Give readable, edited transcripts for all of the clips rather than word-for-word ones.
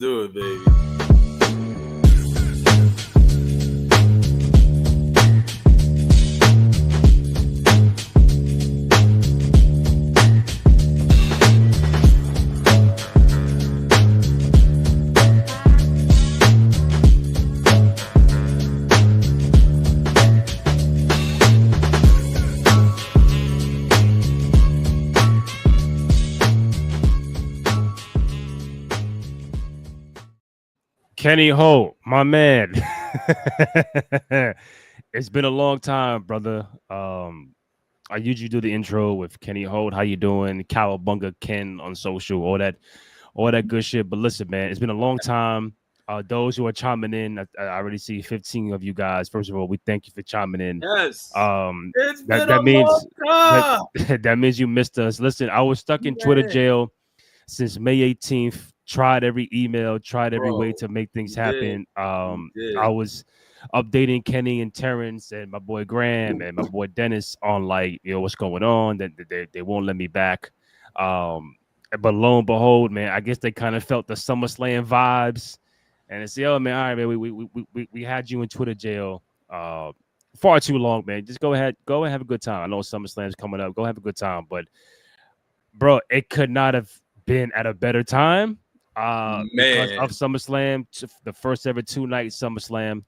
Do it, baby. Kenny Holt, my man. It's been a long time, brother. I usually do the intro with Kenny Holt. How you doing? Cowabunga Ken on social, all that good shit. But listen, man, it's been a long time. Those who are chiming in, I already see 15 of you guys. First of all, we thank you for chiming in. Yes. It's That been a means long that, that means you missed us. Listen, I was stuck in Twitter jail since May 18th. Tried every email, tried every way to make things happen. I was updating Kenny and Terrence and my boy Graham and my boy Dennis on what's going on. That they won't let me back. But lo and behold, man, I guess they kind of felt the SummerSlam vibes, and they say, "Oh man, all right, man, we had you in Twitter jail far too long, man. Just go ahead and have a good time. I know SummerSlam's coming up. Go have a good time, but bro, it could not have been at a better time. Because of SummerSlam, the first ever 2-night SummerSlam.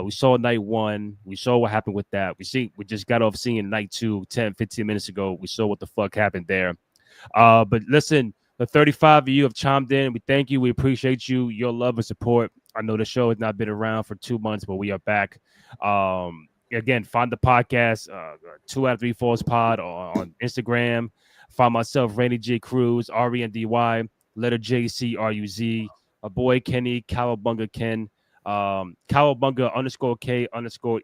We saw night one. We saw what happened with that. We just got off seeing night two 10, 15 minutes ago. We saw what the fuck happened there. But listen, the 35 of you have chimed in. We thank you. We appreciate you, your love and support. I know the show has not been around for 2 months, but we are back. Again, find the podcast, 2 out of 3 Falls Pod on Instagram. Find myself, Randy J. Cruz, RENDY, letter JCRUZ, a boy Kenny, Cowabunga Ken, Cowabunga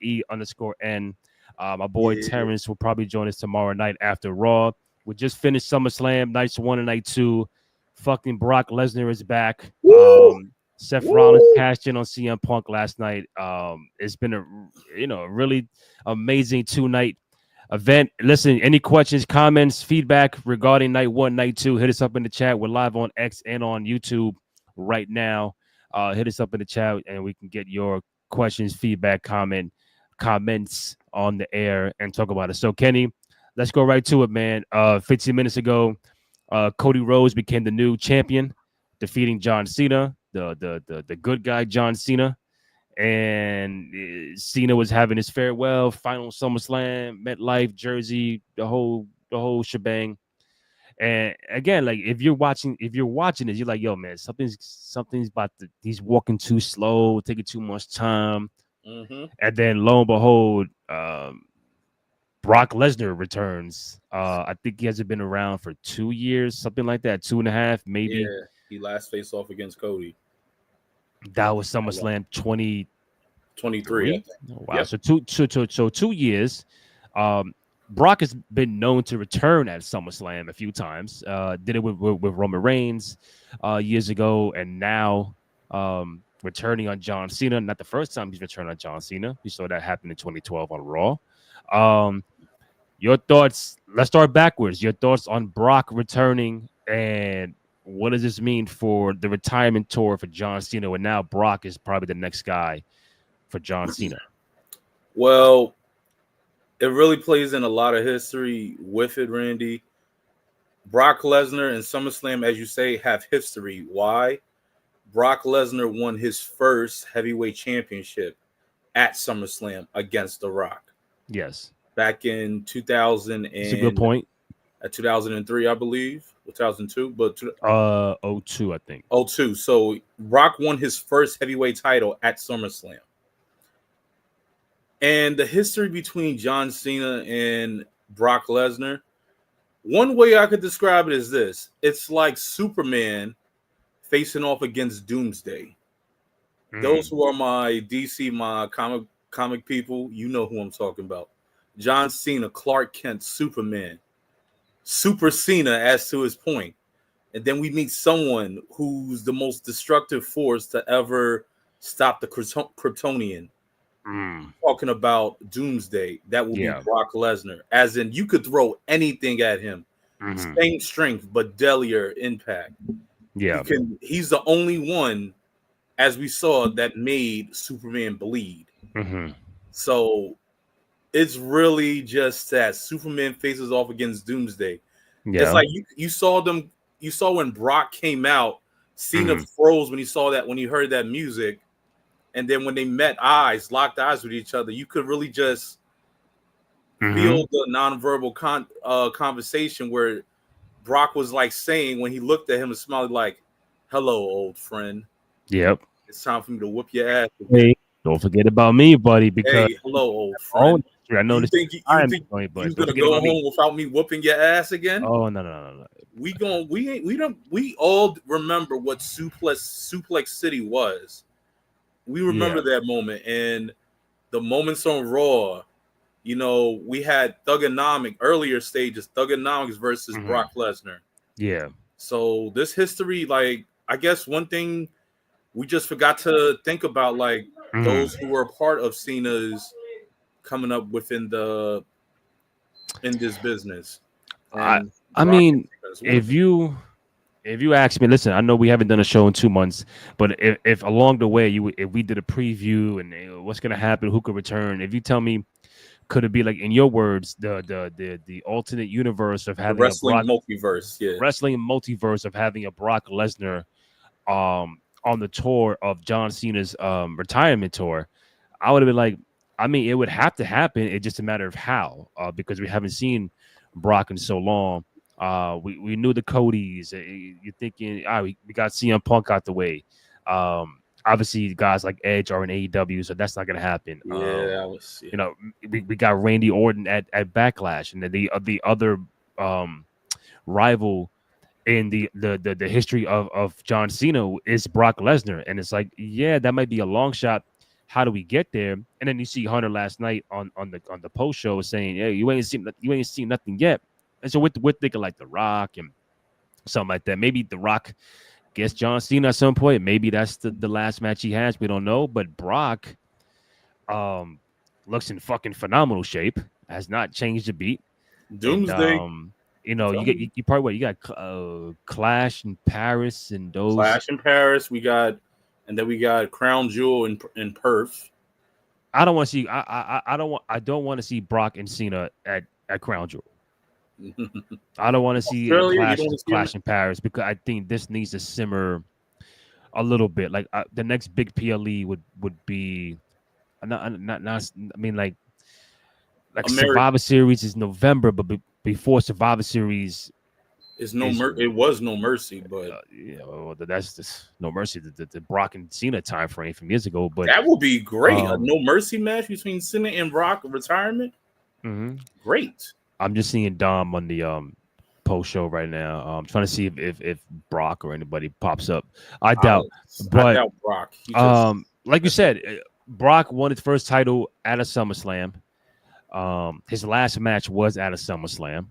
_K_E_N. My boy Terrence will probably join us tomorrow night after Raw. We just finished SummerSlam, nights 1 and night 2. Fucking Brock Lesnar is back. Seth Rollins cashed in on CM Punk last night. It's been a really amazing 2-night event. Listen, any questions, comments, feedback regarding night 1, night 2, hit us up in the chat. We're live on X and on YouTube right now. Hit us up in the chat and we can get your questions, feedback, comments on the air and talk about it. So Kenny, let's go right to it, man. 15 minutes ago, Cody Rhodes became the new champion, defeating John Cena, the good guy John Cena. And Cena was having his farewell, final SummerSlam, MetLife, Jersey, the whole shebang. And again, like if you're watching this, you're like, yo, man, something's about he's walking too slow, taking too much time. Mm-hmm. And then lo and behold, Brock Lesnar returns. I think he hasn't been around for 2 years, something like that, 2.5, maybe. Yeah, he last faced off against Cody. That was SummerSlam 2023. Wow. Yep. So 2 years. Brock has been known to return at SummerSlam a few times. Did it with Roman Reigns years ago, and now returning on John Cena. Not the first time he's returned on John Cena. We saw that happen in 2012 on Raw. Your thoughts? Let's start backwards. Your thoughts on Brock returning, and what does this mean for the retirement tour for John Cena? And now Brock is probably the next guy for John Cena. Well, it really plays in a lot of history with it, Randy. Brock Lesnar and SummerSlam, as you say, have history. Why? Brock Lesnar won his first heavyweight championship at SummerSlam against The Rock. Yes. Back in 2000 and that's a good point. At 2003, I believe, 2002, but 02, I think. 02. So Brock won his first heavyweight title at SummerSlam. And the history between John Cena and Brock Lesnar, one way I could describe it is this. It's like Superman facing off against Doomsday. Those who are my DC, my comic people, you know who I'm talking about. John Cena, Clark Kent, Superman. Super Cena, as to his point. And then we meet someone who's the most destructive force to ever stop the Kryptonian. Talking about Doomsday, that will be Brock Lesnar. As in, you could throw anything at him. Same strength, but deadlier impact. Yeah. He's the only one, as we saw, that made Superman bleed. Mm-hmm. So it's really just that Superman faces off against Doomsday. Yeah. It's like you saw them. You saw when Brock came out, Cena froze when he heard that music, and then when they locked eyes with each other, you could really just feel the nonverbal conversation where Brock was like saying when he looked at him and smiled like, "Hello, old friend. Yep. It's time for me to whoop your ass again. Hey, don't forget about me, buddy. Because hello, old friend. I know you think you're gonna go home without me whooping your ass again? Oh no. We all remember what Suplex City was. We remember that moment, and the moments on Raw. You know, we had Thugonomics earlier stages, Thugonomics versus Brock Lesnar. Yeah. So this history, like, I guess one thing we just forgot to think about, like, those who were a part of Cena's coming up in this business. And I mean, if you ask me, listen, I know we haven't done a show in 2 months, but if along the way if we did a preview and what's gonna happen, who could return, if you tell me, could it be like in your words the alternate universe of having wrestling multiverse of having a Brock Lesnar on the tour of John Cena's retirement tour, I would have been like, I mean, it would have to happen. It's just a matter of how, because we haven't seen Brock in so long. We knew the Codys. You're thinking, we got CM Punk out the way. Obviously, guys like Edge are in AEW, so that's not going to happen. You know, we got Randy Orton at Backlash, and then the other rival in the history of John Cena is Brock Lesnar, and it's like, yeah, that might be a long shot. How do we get there? And then you see Hunter last night on the post show saying, "Hey, you ain't seen nothing yet." And so we're thinking like The Rock and something like that. Maybe The Rock gets John Cena at some point. Maybe that's the last match he has. We don't know. But Brock looks in fucking phenomenal shape. Has not changed a beat. Doomsday. And, you know, you probably what you got Clash in Paris and those. Clash in Paris. We got Crown Jewel in Perth. I don't want to see. I don't want to see Brock and Cena at Crown Jewel. I don't want to see Clash in Paris because I think this needs to simmer a little bit. Like the next big PLE would be not. I mean, like Survivor Series is November, but before Survivor Series is it was No Mercy, but that's just No Mercy, the Brock and Cena time frame from years ago. But that would be great. A No Mercy match between Cena and Brock retirement. Great. I'm just seeing Dom on the post show right now. I'm trying to see if Brock or anybody pops up. I doubt Brock. Like you said, Brock won his first title at a SummerSlam. His last match was at a SummerSlam.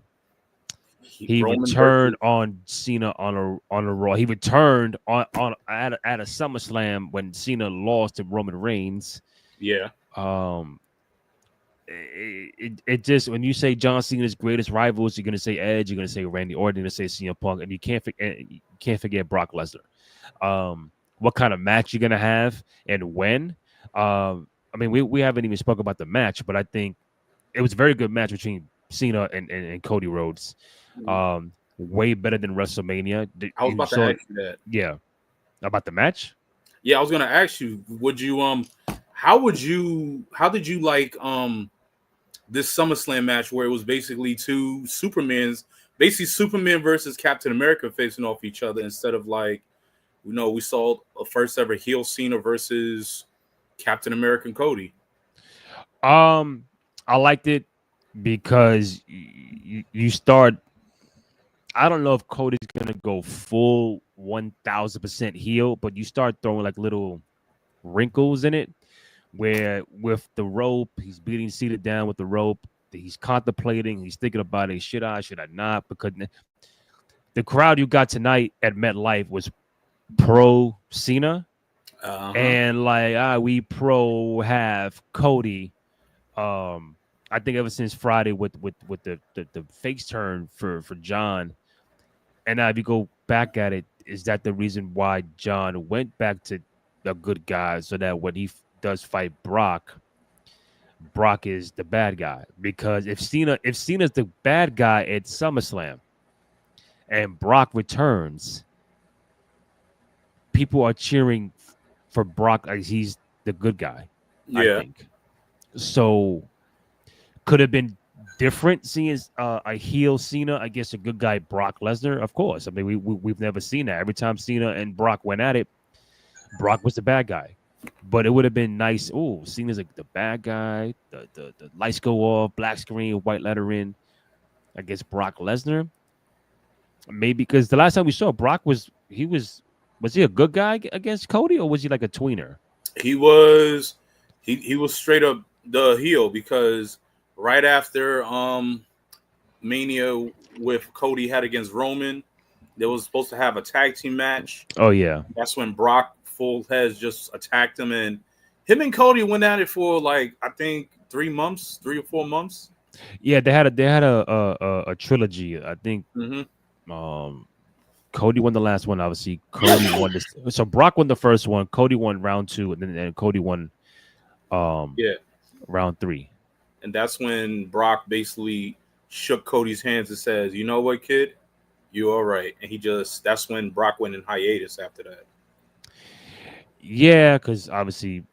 He returned on Cena on a Raw. He returned at a SummerSlam when Cena lost to Roman Reigns. Yeah. It just, when you say John Cena's greatest rivals, you're gonna say Edge, you're gonna say Randy Orton, you're gonna say CM Punk, and you can't forget Brock Lesnar. What kind of match you're gonna have and when? I mean, we haven't even spoke about the match, but I think it was a very good match between Cena and Cody Rhodes. Way better than WrestleMania. I was about to ask you that. Yeah, about the match. Yeah, I was gonna ask you. Would you how did you like this SummerSlam match where it was basically two Supermans, basically Superman versus Captain America facing off each other instead of like, we saw a first ever heel Cena versus Captain America and Cody. I liked it because you start. I don't know if Cody's gonna go full 1000% heel, but you start throwing like little wrinkles in it, where with the rope, he's beating Cena down with the rope. He's contemplating. He's thinking about it. Should I not? Because the crowd you got tonight at MetLife was pro Cena, and like we pro have Cody. I think ever since Friday with the face turn for John, and now if you go back at it, is that the reason why John went back to a good guy so that when he does fight Brock is the bad guy? Because if Cena's the bad guy at SummerSlam and Brock returns, people are cheering for Brock as he's the good guy. I think so. Could have been different seeing a heel Cena against a good guy Brock Lesnar. Of course, I mean we've never seen that. Every time Cena and Brock went at it, Brock was the bad guy. But it would have been nice. Oh, Cena's like the bad guy. The lights go off, black screen, white lettering against Brock Lesnar. Maybe because the last time we saw Brock was he a good guy against Cody, or was he like a tweener? He was straight up the heel, because right after Mania with Cody had against Roman, they was supposed to have a tag team match. Oh yeah, that's when Brock full heads just attacked him, and him and Cody went at it for like I think 3 or 4 months. Yeah, they had a trilogy. I think Cody won the last one. Obviously, Cody won this. So Brock won the first one. Cody won round 2, and then Cody won round 3. And that's when Brock basically shook Cody's hands and says, "You know what, kid, you're all right." And that's when Brock went in hiatus after that. Yeah, because obviously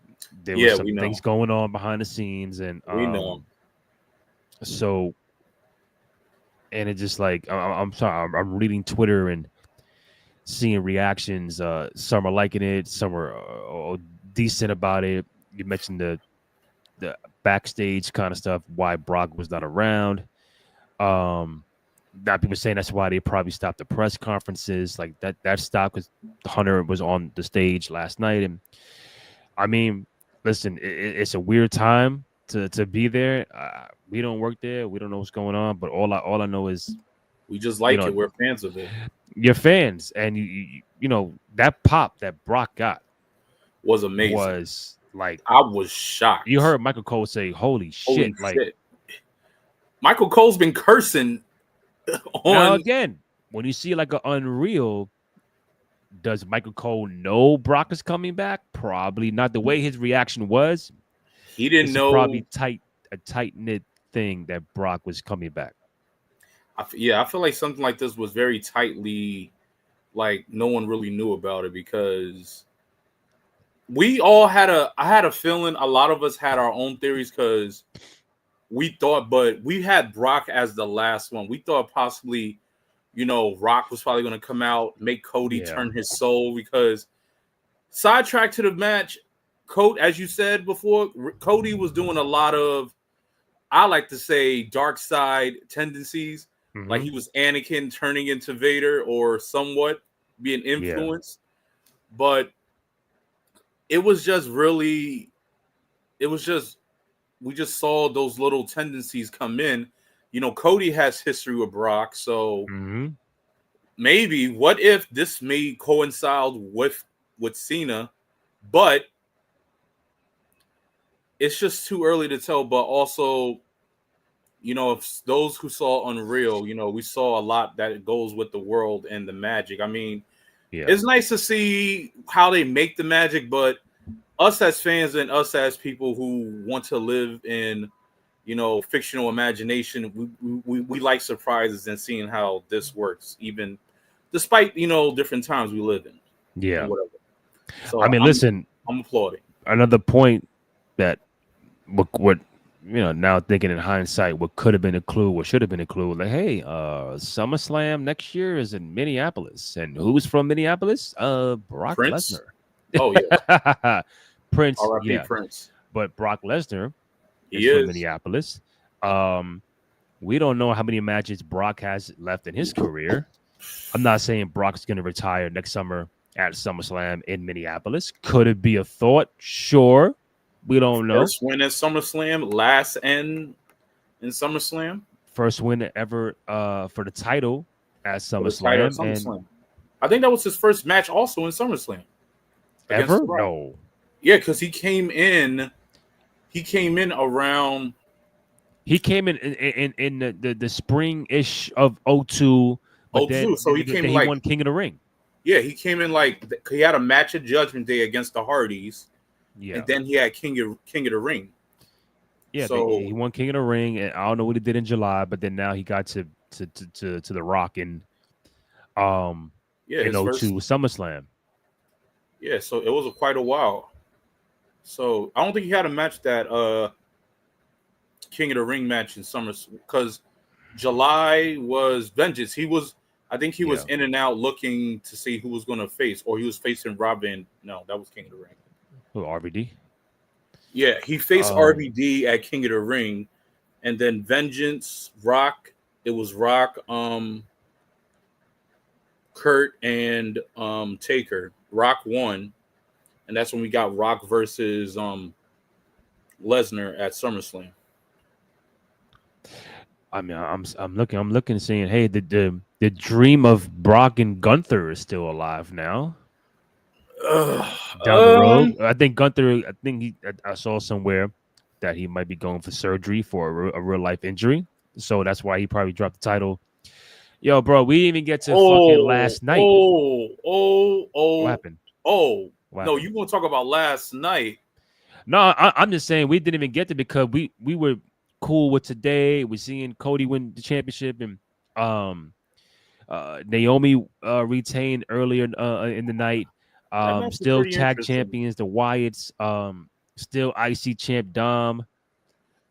there were some things going on behind the scenes, and we know. So, and it's just like I'm sorry, I'm reading Twitter and seeing reactions. Some are liking it, some are decent about it. You mentioned the backstage kind of stuff, why Brock was not around. Now people saying that's why they probably stopped the press conferences, like that stopped because Hunter was on the stage last night. And I mean, listen, it's a weird time to be there. We don't work there, we don't know what's going on, but all I know is we just like it. We're fans of it. You're fans, and you know that pop that Brock got was amazing. Was like, I was shocked. You heard Michael Cole say, "Holy shit!" Like Michael Cole's been cursing. Now again, when you see like an Unreal, does Michael Cole know Brock is coming back? Probably not. The way his reaction was, he didn't know. Probably a tight knit thing that Brock was coming back. I feel like something like this was very tightly, like no one really knew about it, because we all I had a feeling a lot of us had our own theories, because we thought, but we had Brock as the last one. We thought possibly, Rock was probably going to come out, make Cody turn his soul, because sidetrack to the match, as you said before, Cody was doing a lot of, I like to say, dark side tendencies. Mm-hmm. Like he was Anakin turning into Vader, or somewhat being influenced. Yeah. But it was just really, we just saw those little tendencies come in. Cody has history with Brock, so maybe what if this may coincide with Cena, but it's just too early to tell. But also, if those who saw Unreal, we saw a lot that goes with the world and the magic. I mean, it's nice to see how they make the magic, but us as fans and us as people who want to live in, fictional imagination, we like surprises and seeing how this works, even despite, different times we live in. Yeah. Whatever. So I mean, listen, I'm applauding. Another point that what now thinking in hindsight, what could have been a clue, what should have been a clue, like, hey, SummerSlam next year is in Minneapolis, and who's from Minneapolis? Brock Lesnar. Oh yeah. Prince, R.I.P. Prince. But Brock Lesnar is from Minneapolis. We don't know how many matches Brock has left in his career. I'm not saying Brock's going to retire next summer at SummerSlam in Minneapolis. Could it be a thought? Sure. We don't know. First win at SummerSlam, last end in SummerSlam. First win ever for the title at SummerSlam. And I think that was his first match also in SummerSlam. Ever? No. Yeah, because he came in around. He came in the spring-ish of 02. So he came he won King of the Ring. Yeah, he came in like he had a match at Judgment Day against the Hardys, and then he had King of the Ring. Yeah, so he won King of the Ring, and I don't know what he did in July, but then now he got to the Rock in in first, 02 SummerSlam. Yeah, so it was quite a while. So I don't think he had a match that King of the Ring match in Summers, because July was Vengeance. I think he was in and out looking to see who was going to face, or he was facing Robin. No, that was King of the Ring. Who, RVD? Yeah, he faced RVD at King of the Ring, and then Vengeance, Rock. It was Rock, Kurt, and Taker. Rock won, and that's when we got Rock versus Lesnar at SummerSlam. I mean, I'm looking, saying, hey, the dream of Brock and Gunther is still alive now. Down the road, I think Gunther. I saw somewhere that he might be going for surgery for a real life injury, so that's why he probably dropped the title. Yo, bro, we didn't even get to fucking last night. What happened? No, you want to talk about last night? No, I'm just saying we didn't even get to, because we were cool with today. We're seeing Cody win the championship, and Naomi retained earlier in the night. Still tag champions, the Wyatts. Still IC champ Dom.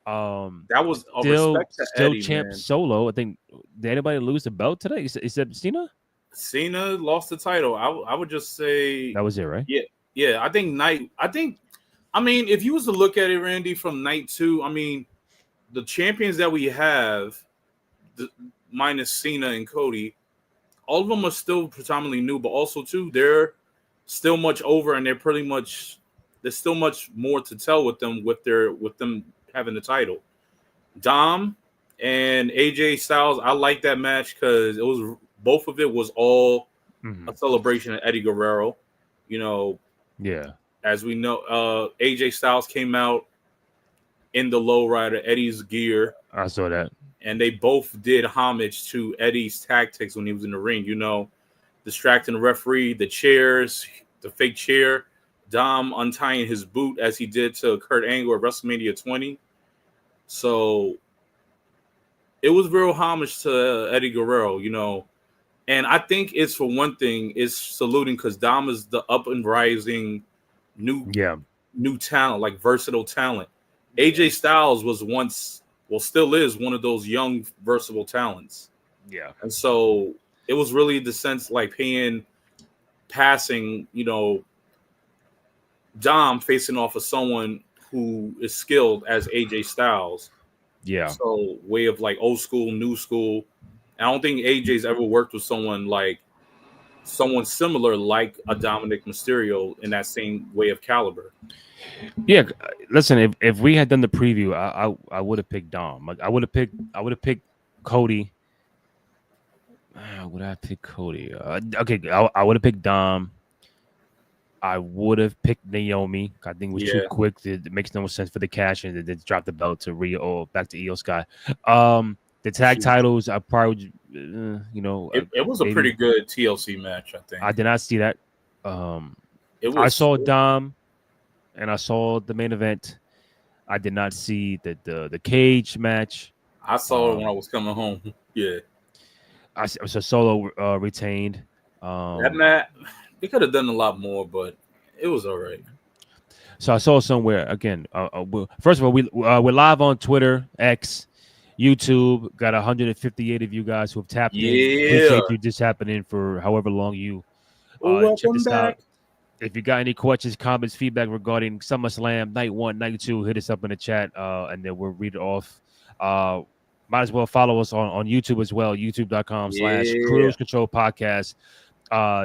That was still Eddie, champ man. Solo. I think, did anybody lose the belt today? Is that Cena? Cena lost the title. I would just say that was it, right? Yeah. I mean, if you was to look at it, Randy, from night 2, I mean, the champions that we have, minus Cena and Cody, all of them are still predominantly new, but also too, they're still much over, and there's still much more to tell with them having the title. Dom and AJ Styles, I like that match because both of it was all a celebration of Eddie Guerrero. As we know, AJ Styles came out in the lowrider, Eddie's gear. I saw that. And they both did homage to Eddie's tactics when he was in the ring. Distracting the referee, the chairs, the fake chair, Dom untying his boot as he did to Kurt Angle at WrestleMania 20. So it was real homage to Eddie Guerrero, And I think it's, for one thing, it's saluting because Dom is the up and rising new talent, like versatile talent. AJ Styles was still is one of those young versatile talents. Yeah. And so it was really the sense like passing, Dom facing off of someone who is skilled as AJ Styles. Yeah. So way of like old school, new school. I don't think AJ's ever worked with someone similar like a Dominic Mysterio in that same way of caliber. Yeah, listen. If we had done the preview, I would have picked Dom. I would have picked Cody. Would I pick Cody? Okay, I would have picked Dom. I would have picked Naomi. I think it was too quick. It makes no sense for the cash and then drop the belt to back to Io Sky. The tag titles, I probably, it was a pretty good TLC match. I think I did not see that. I saw Dom, and I saw the main event. I did not see the cage match. I saw it when I was coming home. Yeah, I saw Solo retained. That match, they could have done a lot more, but it was all right. So I saw somewhere again. First of all, we're live on Twitter, X, YouTube. Got 158 of you guys who have tapped in. Appreciate you just tapping in for however long you check this out. If you got any questions, comments, feedback regarding SummerSlam Night 1, Night 2, hit us up in the chat, and then we'll read it off. Might as well follow us on YouTube as well, youtube.com/Cruise Control Podcast.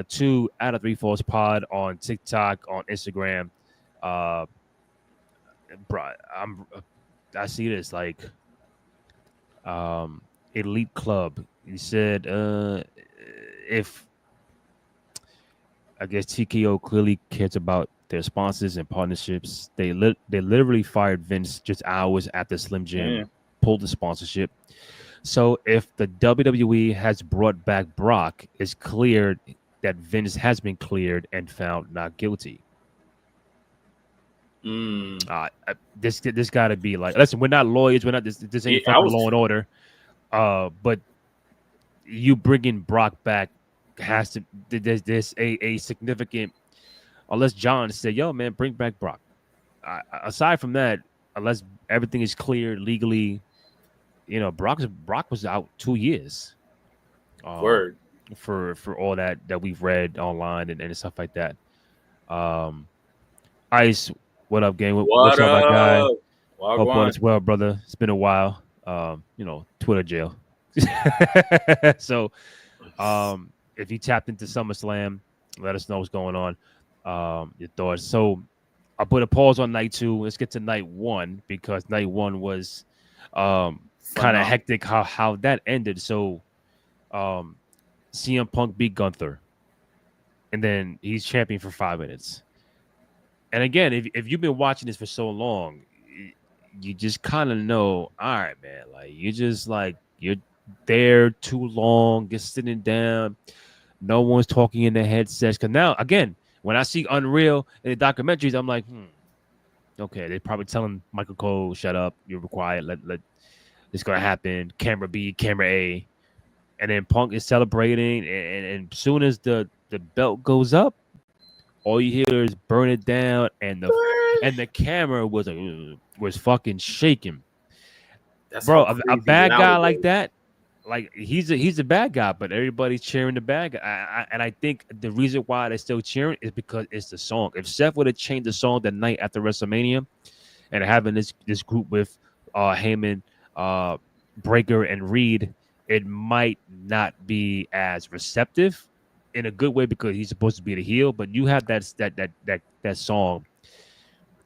2 out of 3 Falls Pod on TikTok, on Instagram. Bro, I see this like Elite Club. He said if I guess TKO clearly cares about their sponsors and partnerships. They literally fired Vince just hours after Slim Jim pulled the sponsorship. So if the WWE has brought back Brock, it's clear that Vince has been cleared and found not guilty. This got to be like, listen, we're not lawyers, we're not this ain't fucking Law and Order, but you bringing Brock back has to there's a significant, unless John said, yo man, bring back Brock. Aside from that, unless everything is cleared legally, Brock was out 2 years. Word. For all that we've read online and stuff like that. Ice, what up, gang? What's up, my guy? Hope all is well, brother. It's been a while. Twitter jail. So, if you tapped into SummerSlam, let us know what's going on. Your thoughts. So, I'll put a pause on night 2. Let's get to night 1 because night 1 was kind of hectic. How that ended. So, CM Punk beat Gunther, and then he's champion for 5 minutes. And again, if you've been watching this for so long, you just kind of know, all right, man, like you're there too long, just sitting down, no one's talking in the headsets. Because now, again, when I see Unreal in the documentaries, I'm like, okay, they're probably telling Michael Cole, shut up, you're quiet, let it's gonna happen. Camera B, camera A, and then Punk is celebrating, and as soon as the belt goes up, all you hear is burn it down, and the camera was fucking shaking. That's bro, a bad guy like that, like he's a bad guy, but everybody's cheering the bad guy. And I think the reason why they're still cheering is because it's the song. If Seth would have changed the song the night after WrestleMania, and having this group with Heyman, Breaker, and Reed, it might not be as receptive. In a good way because he's supposed to be the heel, but you have that song.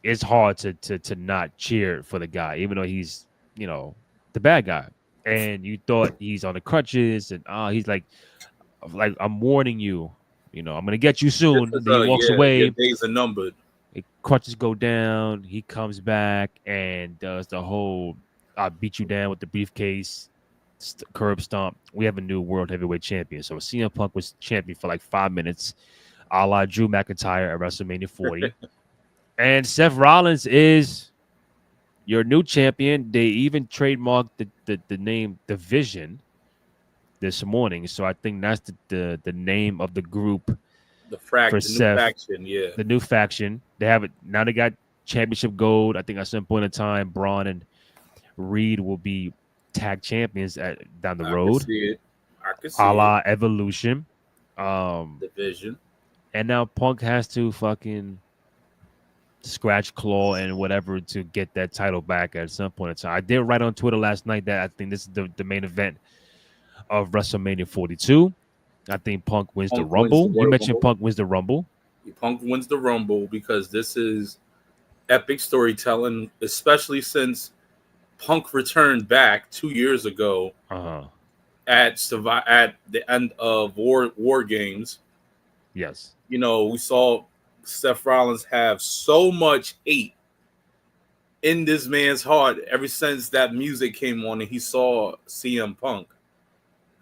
It's hard to not cheer for the guy, even though he's the bad guy, and you thought he's on the crutches, and he's like I'm warning you, I'm gonna get you soon. Then he walks away. Your days are numbered. Crutches go down. He comes back and does the whole "I beat you down with the briefcase." Curb stomp. We have a new world heavyweight champion. So CM Punk was champion for like 5 minutes, a la Drew McIntyre at WrestleMania 40. And Seth Rollins is your new champion. They even trademarked the name Division this morning. So I think that's the name of the group. The new faction, yeah. The new faction. They have it now. They got championship gold. I think at some point in time, Braun and Reed will be tag champions down the road. I can see a la Evolution. Division. And now Punk has to fucking scratch, claw, and whatever to get that title back at some point in time. I did write on Twitter last night that I think this is the main event of WrestleMania 42. I think Punk wins the Rumble. You mentioned Punk wins the Rumble. Punk wins the Rumble because this is epic storytelling, especially since Punk returned back 2 years ago at the end of War Games. Yes. We saw Seth Rollins have so much hate in this man's heart ever since that music came on and he saw CM Punk.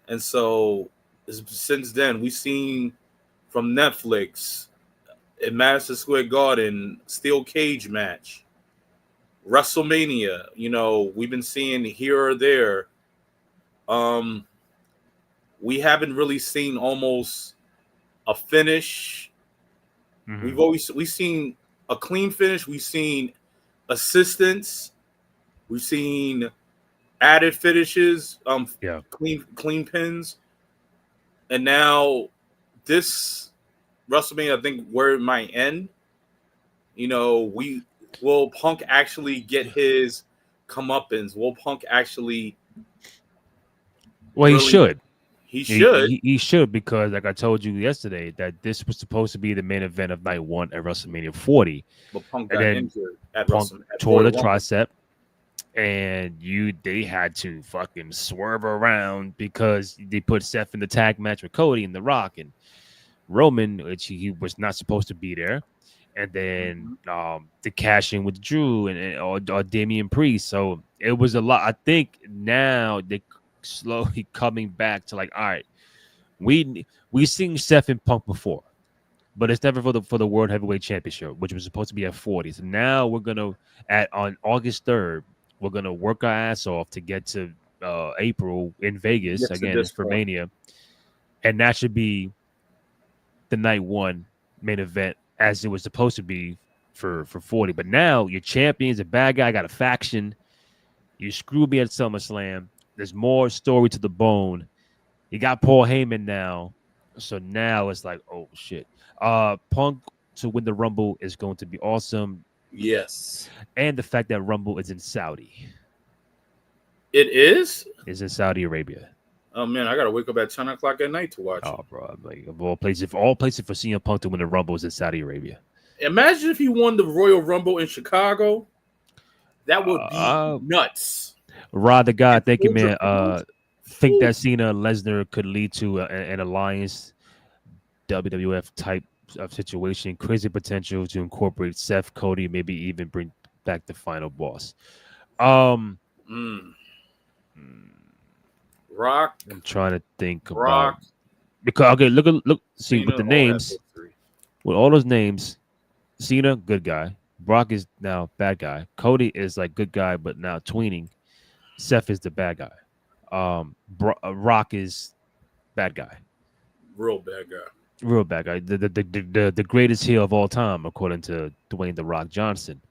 And so since then, we've seen from Netflix, in Madison Square Garden, steel cage match, WrestleMania, we've been seeing here or there. We haven't really seen almost a finish. Mm-hmm. We've seen a clean finish. We've seen assistance. We've seen added finishes. Clean pins. And now this WrestleMania, I think where it might end. Will Punk actually get his comeuppance? Will Punk actually? Well, he should. He should. He should, because, like I told you yesterday, that this was supposed to be the main event of night 1 at WrestleMania 40. But Punk got injured at Punk tore the tricep, and they had to fucking swerve around because they put Seth in the tag match with Cody and The Rock and Roman, which he was not supposed to be there. And then the cash-in with Drew or Damian Priest. So it was a lot. I think now they slowly coming back to like, all right, We seen Seth and Punk before, but it's never for the World Heavyweight Championship, which was supposed to be at 40. So now we're gonna on August 3rd, we're gonna work our ass off to get to April in Vegas again for Mania, and that should be the night one main event as it was supposed to be for 40. But now your champion's a bad guy, got a faction. You screwed me at SummerSlam. There's more story to the bone. You got Paul Heyman now. So now it's like, oh shit. Punk to win the Rumble is going to be awesome. Yes. And the fact that Rumble is in Saudi. It is? It's in Saudi Arabia. Oh man, I gotta wake up at 10 o'clock at night to watch it. Oh, bro. Like of all places for CM Punk to win the Rumble is in Saudi Arabia. Imagine if he won the Royal Rumble in Chicago. That would be nuts. Rod the God, thank you, man. Think that Cena and Lesnar could lead to an alliance, WWF type of situation. Crazy potential to incorporate Seth, Cody, maybe even bring back the final boss. Rock. I'm trying to think Rock. about because okay, look. See Cena, with the names, with all those names, Cena, good guy. Brock is now bad guy. Cody is like good guy, but now tweening. Seth is the bad guy. Rock is bad guy. Real bad guy. Real bad guy. The greatest heel of all time, according to Dwayne The Rock Johnson.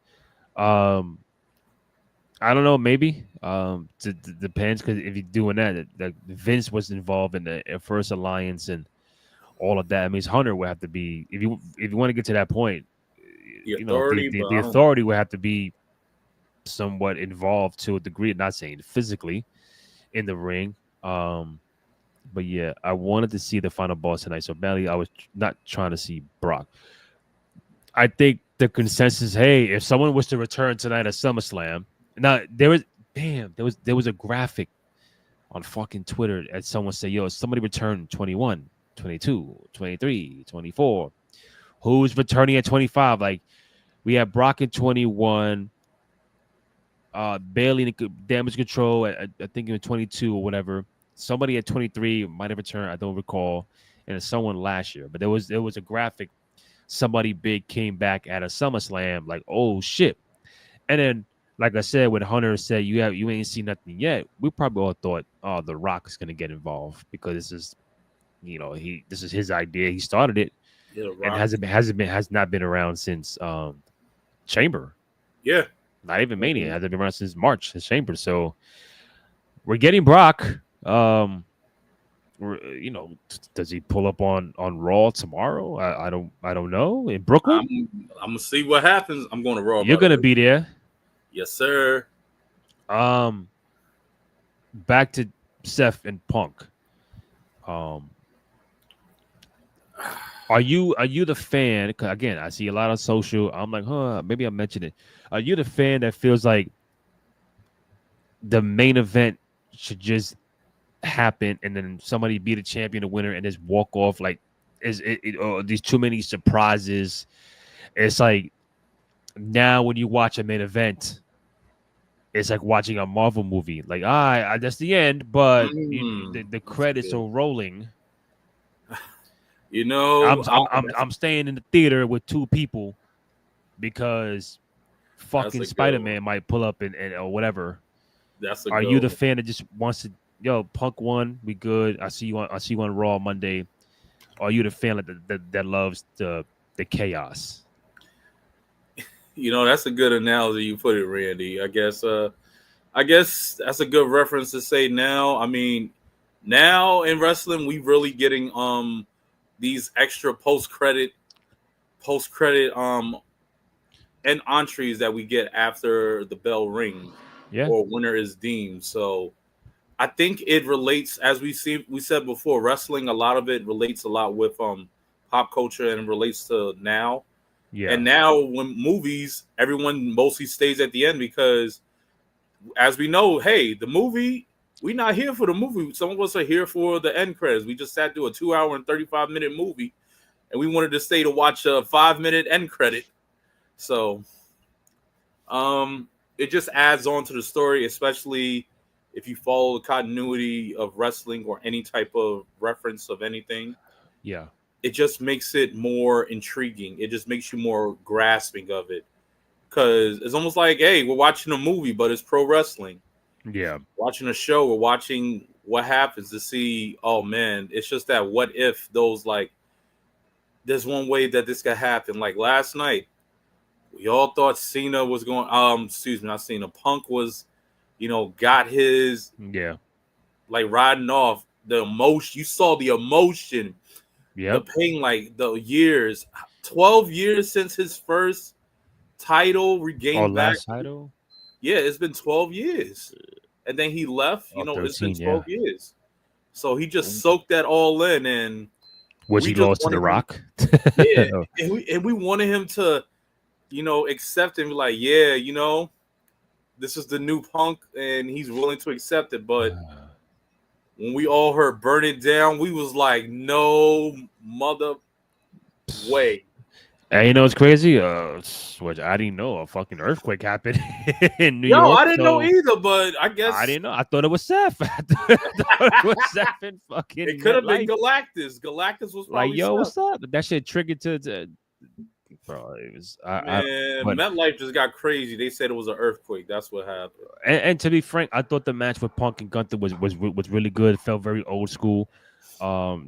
I don't know. Maybe. Depends because if you're doing that, Vince was involved in the first alliance and all of that. I mean, Hunter would have to be if you want to get to that point. The authority would have to be somewhat involved to a degree. Not saying physically in the ring. But yeah, I wanted to see the final boss tonight. So badly, I was not trying to see Brock. I think the consensus, hey, if someone was to return tonight at SummerSlam, now there was a graphic on fucking Twitter and someone said, yo, somebody returned 21, 22, 23, 24. Who's returning at 25? Like we have Brock at 21, Bailey in damage control I think in 22 or whatever. Somebody at 23 might have returned, I don't recall, and someone last year. But there was a graphic. Somebody big came back at a SummerSlam, like, oh shit. And then, like I said, when Hunter said you ain't seen nothing yet, we probably all thought, oh, The Rock is gonna get involved because this is, this is his idea. He started it, and has not been around since Chamber. Yeah, not even Mania. Hasn't been around since March. His Chamber. So we're getting Brock. Does he pull up on Raw tomorrow? I don't know. In Brooklyn, I'm gonna see what happens. I'm going to Raw. You're gonna be there. Yes, sir. Back to Seth and Punk. Are you the fan? 'Cause again, I see a lot of social. I'm like, maybe I mentioned it. Are you the fan that feels like the main event should just happen and then somebody be the champion, the winner, and just walk off? Like, these too many surprises? It's like now when you watch a main event, it's like watching a Marvel movie. Like, that's the end, but the credits are rolling. I'm staying in the theater with two people because fucking Spider-Man might pull up and or whatever. Are you the fan that just wants to? Yo, Punk won, we good. I see you on Raw Monday. Or are you the fan that loves the chaos? That's a good analogy you put it, Randy. I guess that's a good reference to say now. I mean, now in wrestling, we really getting these extra post credit and entries that we get after the bell rings or winner is deemed. So I think it relates, as we said before, wrestling, a lot of it relates a lot with pop culture and relates to now. Yeah. And now when movies, everyone mostly stays at the end because as we know, hey, the movie, we're not here for the movie. Some of us are here for the end credits. We just sat through a 2-hour and 35-minute movie and we wanted to stay to watch a 5-minute end credit. So it just adds on to the story, especially if you follow the continuity of wrestling or any type of reference of anything, yeah, it just makes it more intriguing. It just makes you more grasping of it. Because it's almost like, hey, we're watching a movie, but it's pro wrestling. yeah, Watching a show, we're watching what happens to see, oh man, it's just that what if those, like, there's one way that this could happen. Like last night, we all thought Cena was going, excuse me, not Cena, Punk was, got his, yeah, like, riding off. The emotion, you saw the emotion, the yep. pain, like the years, 12 years since his first title Or regained back. last title. Yeah, it's been 12 years. And then he left, Or it's been 13, 12 yeah. years. So he just soaked that all in, and Which we he just lost to The wanted him, Rock. yeah, and we wanted him to, accept and be like, yeah, this is the new Punk, and he's willing to accept it. But when we all heard "Burn It Down," we was like, no mother way. And you know what's crazy? Which I didn't know a fucking earthquake happened in New Yo, York. I didn't know either, but I guess I didn't know. I thought it was Seth. I thought it was Seth in fucking. it could have been Metlife. Galactus. Galactus was Like, probably yo, Seth. what's up? That shit triggered to bro. It was but, Metlife just got crazy. They said it was an earthquake. That's what happened. And to be frank, I thought the match with Punk and Gunther was really good. It felt very old school.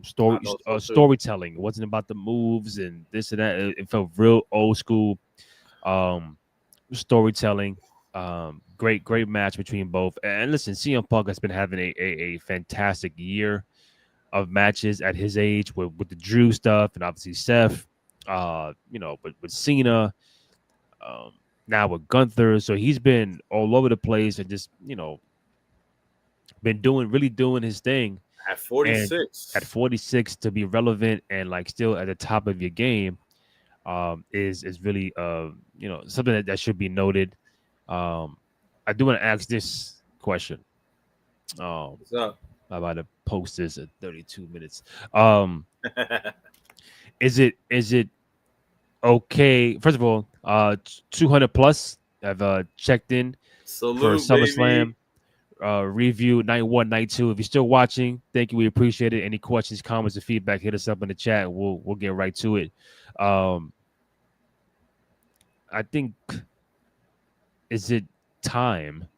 Storytelling. It wasn't about the moves and this and that. It felt real old school. Storytelling. Great match between both. And listen, CM Punk has been having a fantastic year of matches at his age with the Drew stuff and obviously Seth. With Cena. Now with Gunther, so he's been all over the place and just been really doing his thing. At 46, and at 46 to be relevant and like still at the top of your game, is really something that should be noted. I do want to ask this question. What's up? I'm about to post this at 32 minutes. Is it okay? First of all, 200 plus have checked in. Salute, for SummerSlam. Baby. Review night 1, night 2. If you're still watching, thank you. We appreciate it. Any questions, comments, or feedback, hit us up in the chat. We'll get right to it. I think, is it time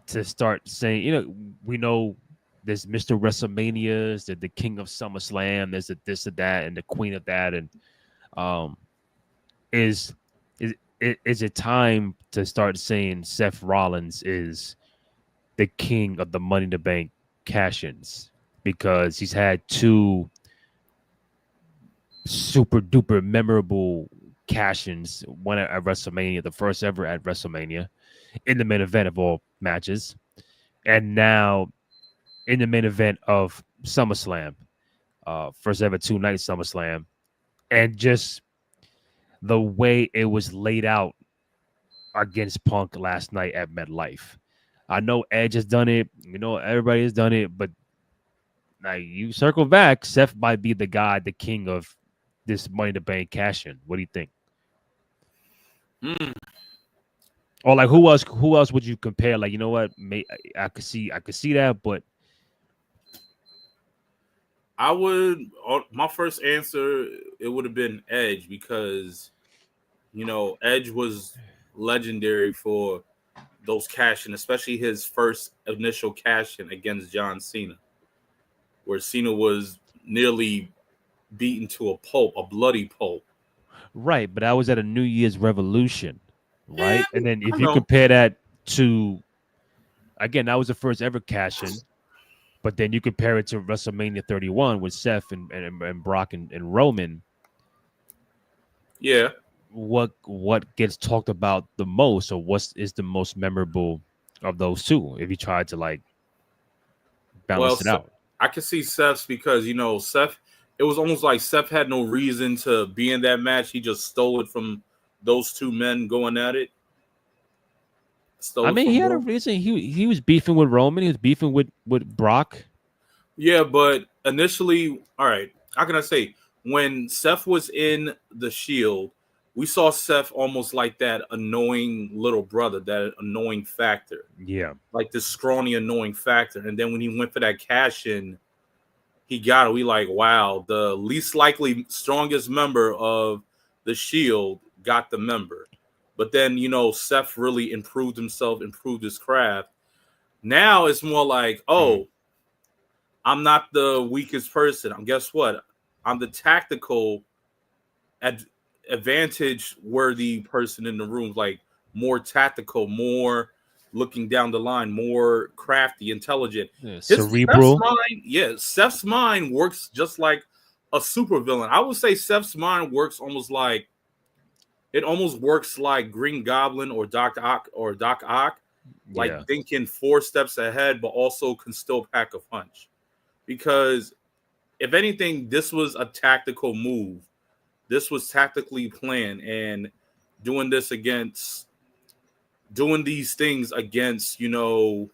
to start saying, we know there's Mr. WrestleManias, the king of SummerSlam, there's a this or that, and the queen of that, and is it time to start saying Seth Rollins is the king of the Money in the Bank cash-ins, because he's had 2 super duper memorable cash-ins, one at WrestleMania, the first ever at WrestleMania, in the main event of all matches, and now in the main event of SummerSlam, first ever 2-night SummerSlam, and just the way it was laid out against Punk last night at MetLife. I know Edge has done it. Everybody has done it. But now you circle back, Seth might be the guy, the king of this Money in the Bank cash-in. What do you think? Or like who else would you compare? Like, you know what? I could see that, but I would. My first answer, it would have been Edge, because Edge was legendary for those cash-in, especially his first initial cash-in against John Cena, where Cena was nearly beaten to a pulp, a bloody pulp. Right, but I was at a New Year's Revolution, right? Yeah, and then if you compare that to, again, that was the first ever cash-in, but then you compare it to WrestleMania 31 with Seth and Brock and Roman. Yeah. What gets talked about the most, or what is the most memorable of those 2? If you try to like balance it out, I can see Seth's, because Seth. It was almost like Seth had no reason to be in that match. He just stole it from those 2 men going at it. He had a reason. He was beefing with Roman. He was beefing with Brock. Yeah, but initially, all right. How can I say, when Seth was in the Shield, we saw Seth almost like that annoying little brother, that annoying factor. Yeah. Like this scrawny, annoying factor. And then when he went for that cash in, he got it. We like, wow, the least likely strongest member of the Shield got the member. But then, Seth really improved himself, improved his craft. Now it's more like, oh, I'm not the weakest person. Guess what? I'm the tactical advantage worthy person in the room, like more tactical, more looking down the line, more crafty, intelligent. Cerebral. Seth's mind works just like a supervillain. I would say Seth's mind works almost like Green Goblin or Doc Ock, like thinking 4 steps ahead, but also can still pack a punch. Because if anything, this was a tactical move. This was tactically planned, and doing these things against, CM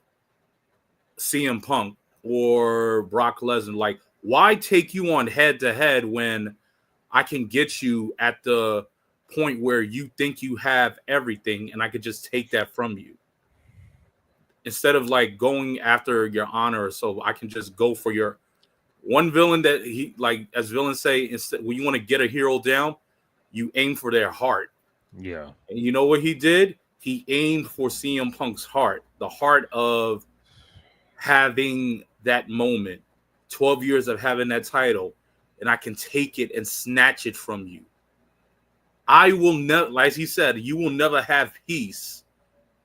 Punk or Brock Lesnar. Like, why take you on head to head when I can get you at the point where you think you have everything and I could just take that from you? Instead of like going after your honor, so I can just go for your one villain that he, like, as villains say, instead, when you want to get a hero down, you aim for their heart. Yeah. And you know what he did? He aimed for CM Punk's heart, the heart of having that moment, 12 years of having that title, and I can take it and snatch it from you. I will never, like he said, you will never have peace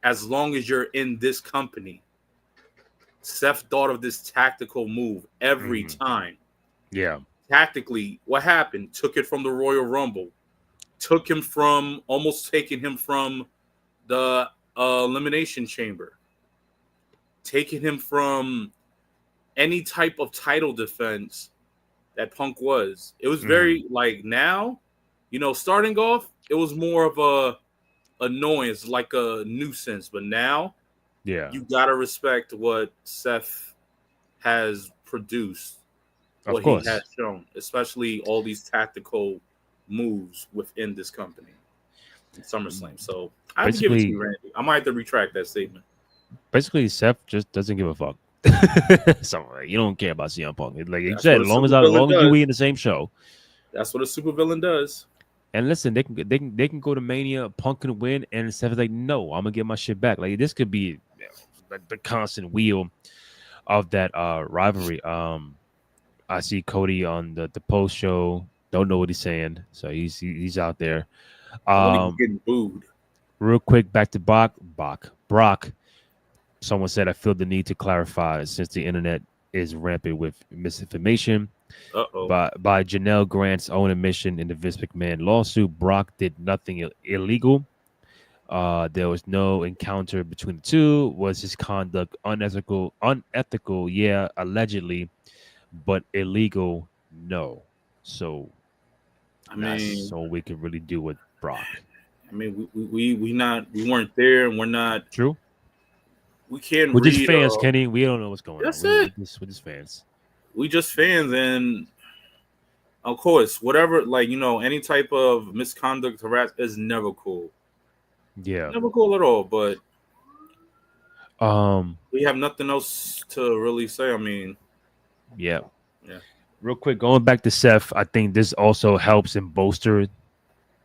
as long as you're in this company. Seth thought of this tactical move every time. Yeah. Tactically, what happened? Took it from the Royal Rumble. Almost taking him from the Elimination Chamber. Taking him from any type of title defense that Punk was. It was very, like, now, starting off, it was more of a annoyance, like a nuisance. But now, you got to respect what Seth has produced, what he has shown, especially all these tactical moves within this company in SummerSlam. So I have to give it to you, Randy. I might have to retract that statement. Basically, Seth just doesn't give a fuck. So you don't care about CM Punk. Like you said, as long as we in the same show. That's what a supervillain does. And listen, they can go to Mania, Punk can win, and Seth is like, no, I'm gonna get my shit back. Like this could be the constant wheel of that rivalry. I see Cody on the post show. Don't know what he's saying, so he's out there. He's getting booed. Real quick, back to Brock. Someone said, I feel the need to clarify since the internet is rampant with misinformation. By Janelle Grant's own admission in the Vince McMahon lawsuit, Brock did nothing illegal. There was no encounter between the two. Was his conduct unethical? Yeah, allegedly, but illegal, no. So, that's all we can really do with Brock. I mean, we weren't there, and we're not true. We can't. We're just fans, Kenny. We don't know what's going on. We're just fans. We just fans, and of course, whatever, like, any type of misconduct, harassment is never cool. Yeah, never cool at all. But we have nothing else to really say. I mean, yeah. Real quick, going back to Seth, I think this also helps and bolster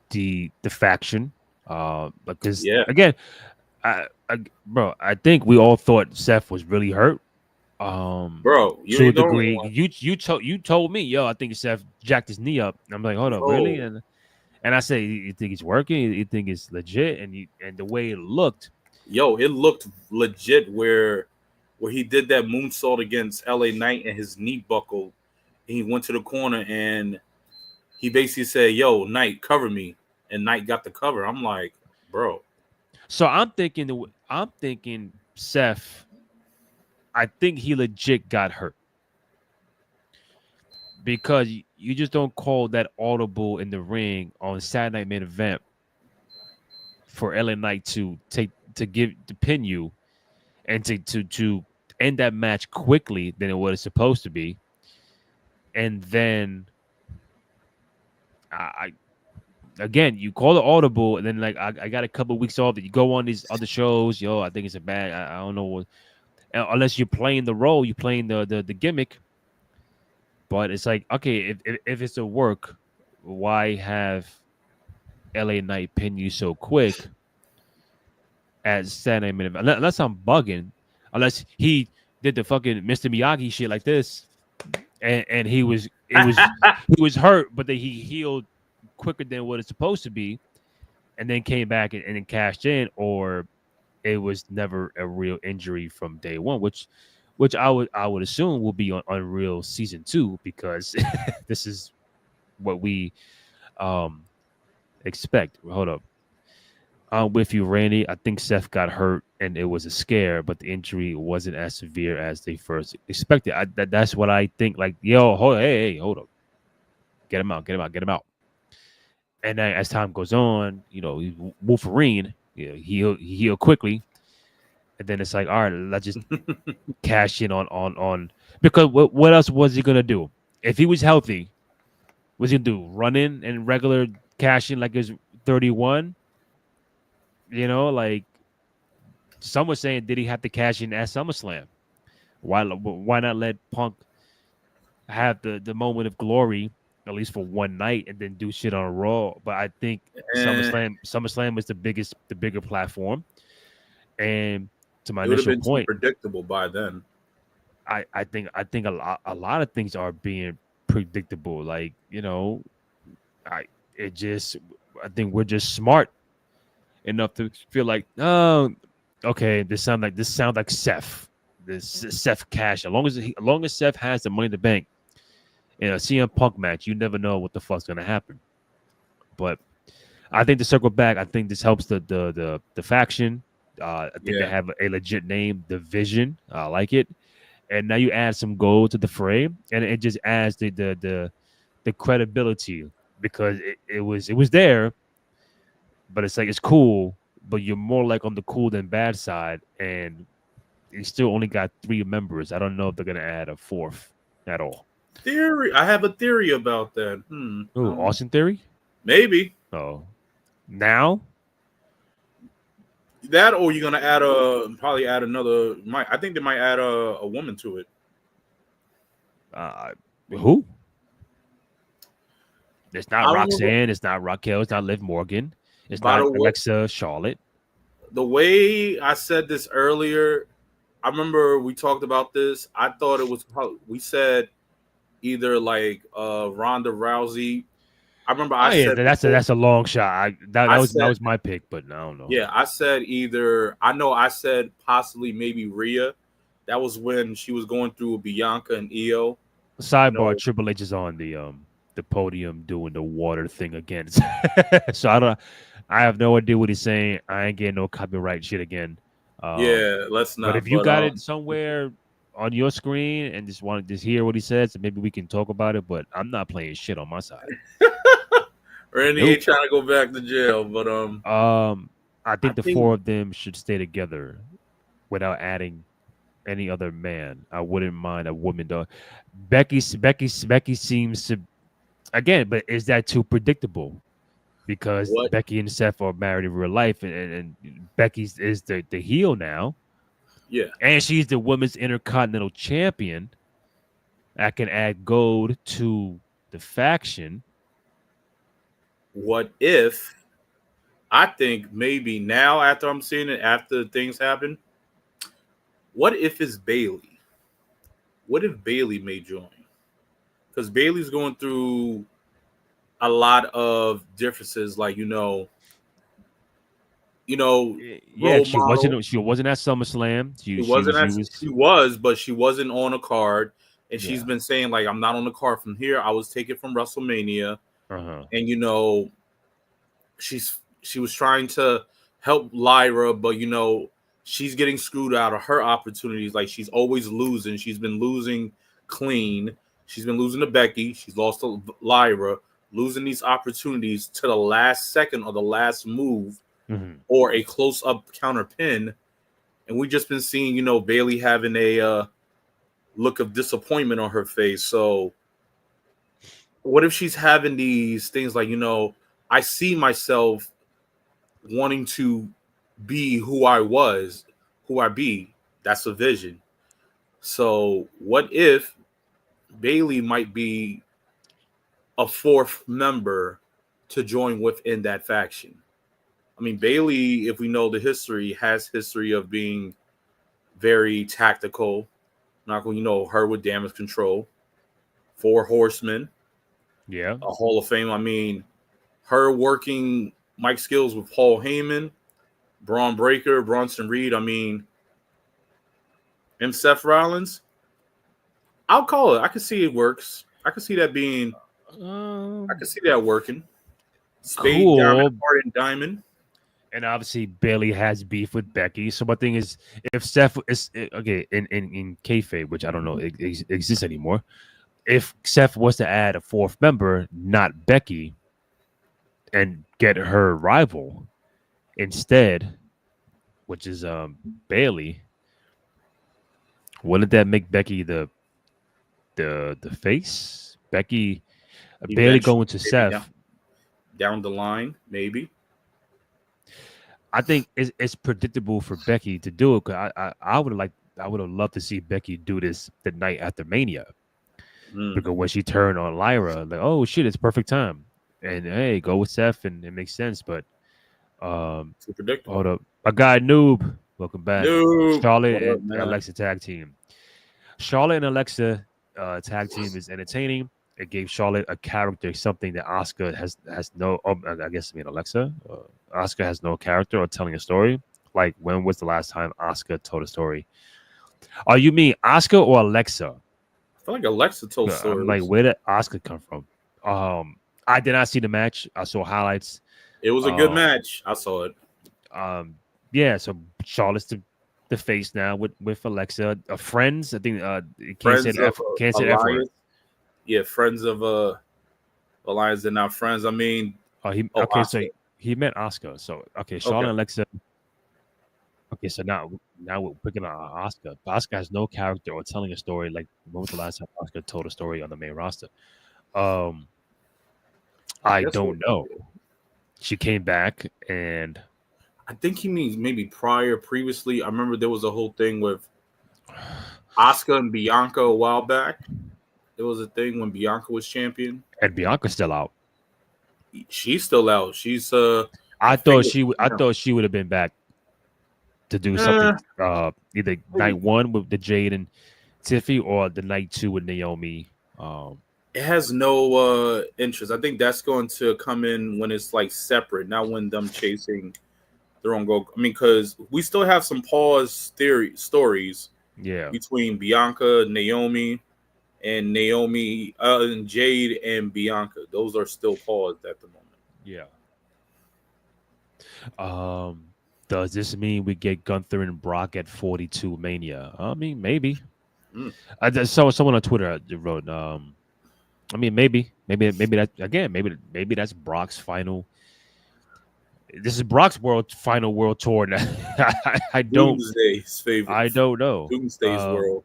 the faction. Because again, I think we all thought Seth was really hurt. Bro, to a degree, you told me, yo, I think Seth jacked his knee up. And I'm like, hold up, really? And I say, you think it's working? You think it's legit? And the way it looked, it looked legit. Where he did that moonsault against LA Knight and his knee buckled, and he went to the corner and he basically said, "Yo, Knight, cover me," and Knight got the cover. I'm like, bro. So I'm thinking Seth. I think he legit got hurt because you just don't call that audible in the ring on Saturday Night Main Event for LA Knight to pin you and to end that match quickly than it was supposed to be, and then again, you call it audible, and then like I got a couple of weeks off. That you go on these other shows. I think it's a bad. I don't know what, unless you're playing the role, you're playing the gimmick. But it's like, okay, if it's a work, why have LA Knight pin you so quick at Saturday minute? Unless I'm bugging, unless he did the fucking Mr. Miyagi shit like this, and he was hurt, but then he healed quicker than what it's supposed to be, and then came back and then cashed in, or it was never a real injury from day one, which I would assume will be on Unreal season 2, because this is what we expect. Hold up. I'm with you, Randy. I think Seth got hurt and it was a scare, but the injury wasn't as severe as they first expected. That's what I think. Like, yo, hold up. Get him out. And then as time goes on, Wolverine, he healed quickly. And then it's like, all right, let's just cash in on because what else was he gonna do? If he was healthy, was he gonna do run in and regular cash in like his 31? Like some were saying, did he have to cash in at SummerSlam? Why not let Punk have the moment of glory at least for one night and then do shit on a Raw? But I think SummerSlam was the bigger platform, and to my initial point, predictable by then. I think a lot of things are being predictable. Like, I think we're just smart enough to feel like, oh, okay, this sound like Seth. This Seth cash. As long as Seth has the Money in the Bank in a CM Punk match, you never know what the fuck's gonna happen. But I think to circle back, I think this helps the faction. I think they have a legit name, the Vision. I like it. And now you add some gold to the fray, and it just adds the credibility, because it was there, but it's like, it's cool, but you're more like on the cool than bad side, and you still only got 3 members. I don't know if they're gonna add a 4th at all. I have a theory about that. Austin Theory? Maybe. Oh, now that, or you're gonna probably add another. I think they might add a woman to it. Who? It's not Roxanne. It's not Raquel. It's not Liv Morgan. It's not Alexa Charlotte. The way I said this earlier, I remember we talked about this. I thought it was, we said either like Ronda Rousey. I remember said that's a long shot. That was my pick, but I don't know. Yeah, I said either. I said possibly maybe Rhea. That was when she was going through Bianca and Io. Sidebar: Triple H is on the podium doing the water thing again. So I have no idea what he's saying. I ain't getting no copyright shit again. Let's not. But if you got it somewhere on your screen and just want to hear what he says, maybe we can talk about it. But I'm not playing shit on my side. Randy ain't trying to go back to jail, but I think the 4 of them should stay together without adding any other man. I wouldn't mind a woman though. Becky seems to, again, but is that too predictable? Because Becky and Seth are married in real life, and Becky is the heel now. Yeah, and she's the women's Intercontinental Champion. I can add gold to the faction. What if? I think maybe now, after I'm seeing it, after things happen, what if it's Bayley? What if Bayley may join? Because Bayley's going through a lot of differences, like she wasn't at SummerSlam. She was, but she wasn't on a card, and she's been saying like, I'm not on the card from here. I was taken from WrestleMania. And she was trying to help Lyra, but she's getting screwed out of her opportunities. Like, she's always losing. She's been losing clean. She's been losing to Becky. She's lost to Lyra, losing these opportunities to the last second or the last move, or a close-up counter pin. And we've just been seeing, Bayley having a look of disappointment on her face. So what if she's having these things like, I see myself wanting to be who I be. That's a vision. So what if Bailey might be a fourth member to join within that faction? I mean, Bailey, if we know the history, has history of being very tactical. Not going, her with damage control. 4 Horsemen. Yeah. A Hall of Fame. I mean, her working mic skills with Paul Heyman, Braun Breaker, Bronson Reed. I mean, and Seth Rollins. I'll call it. I can see it works. I can see that being. I can see that working. Spade, cool. Diamond. And obviously Bailey has beef with Becky. So my thing is, if Seth is okay in kayfabe, which I don't know exists anymore, if Seth was to add a fourth member, not Becky, and get her rival instead, which is Bailey, wouldn't that make Becky the face? Becky, Bailey going to Seth down the line, maybe. I think it's predictable for Becky to do it. Cause I would have loved to see Becky do this the night after Mania, because when she turned on Lyra, like, oh shit, it's perfect time, and hey, go with Seth, and it makes sense. But too predictable. Hold up, a guy Noob, welcome back. Noob. Charlotte and Alexa tag team. Charlotte and Alexa tag team is entertaining. It gave Charlotte a character, something that Asuka has no. Alexa. Asuka has no character or telling a story. Like, when was the last time Asuka told a story? Oh, you mean Asuka or Alexa? I feel like Alexa told stories. I'm like, where did Asuka come from? I did not see the match. I saw highlights. It was a good match. I saw it. Yeah. So Charlotte's the face now with Alexa. Friends. I think can't say the F word. Yeah, friends of Alliance are not friends. I mean, so he meant Asuka. So Charlotte and Alexa. Okay, so now we're picking on Asuka. Asuka has no character or telling a story. Like, when was the last time Asuka told a story on the main roster? I don't know. She came back, and I think he means maybe previously. I remember there was a whole thing with Asuka and Bianca a while back. There was a thing when Bianca was champion, and Bianca's still out. She's still out. She's I thought she would have been back to do something. Either night 1 with the Jade and Tiffy, or the night 2 with Naomi. It has no interest. I think that's going to come in when it's like separate, not when them chasing their own goal. I mean, because we still have some pause stories. Yeah. Between Bianca, Naomi, and Jade and Bianca. Those are still paused at the moment. Yeah. Does this mean we get Gunther and Brock at 42 Mania? I mean, maybe. I saw someone on Twitter wrote, I mean, maybe that's Brock's final. This is Brock's final world tour. I don't. Doomsday's favorite. I don't know. Doomsday's world.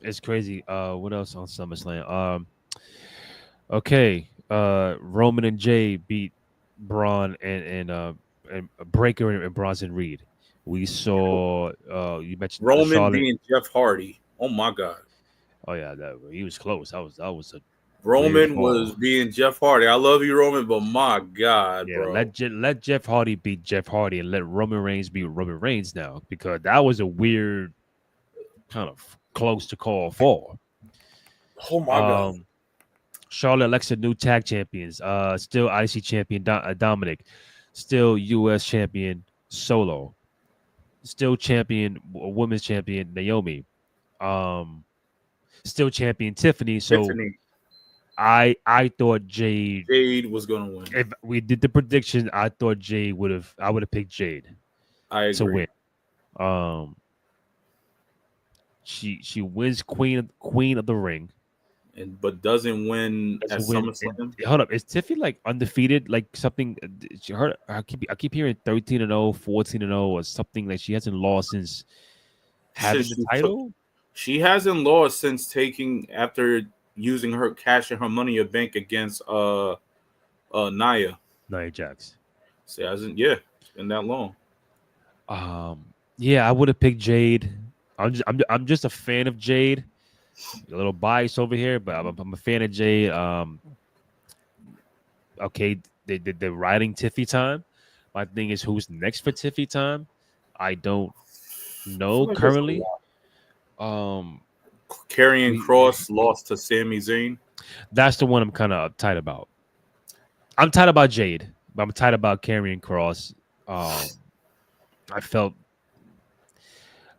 It's crazy. What else on SummerSlam? Okay. Roman and Jay beat Braun and Breaker and Bronson Reed. We saw. You mentioned Roman Charlotte being Jeff Hardy. Oh my God. Oh yeah, he was close. That was a. Roman was being Jeff Hardy. I love you, Roman, but my God, bro. Let Jeff Hardy beat Jeff Hardy, and let Roman Reigns beat Roman Reigns now, because that was a weird, kind of close to call fall. Oh my God. Charlotte, Alexa, new tag champions. Still IC champion Dominic. Still US champion Solo. Still champion women's champion Naomi. Still champion Tiffany. So. Tiffany. I thought Jade was gonna win. If we did the prediction, I thought Jade would have. I would have picked Jade. To win. She wins Queen of the Ring, but doesn't win at SummerSlam. Hold up, is Tiffany like undefeated? Like something? I keep hearing 13-0, 14-0, or something, like she hasn't lost since having the title. She hasn't lost since cashing her Money in Bank against Nia. Nia Jax. See, it's been that long. Yeah, I would have picked Jade. I'm just a fan of Jade. A little biased over here, but I'm a fan of Jade. Okay, the writing Tiffy time. My thing is, who's next for Tiffy time? I don't I feel know like there's a currently. lot. Karrion Kross lost to Sami Zayn. That's the one I'm kind of tight about. I'm tight about Jade, but I'm tight about Karrion Kross. I felt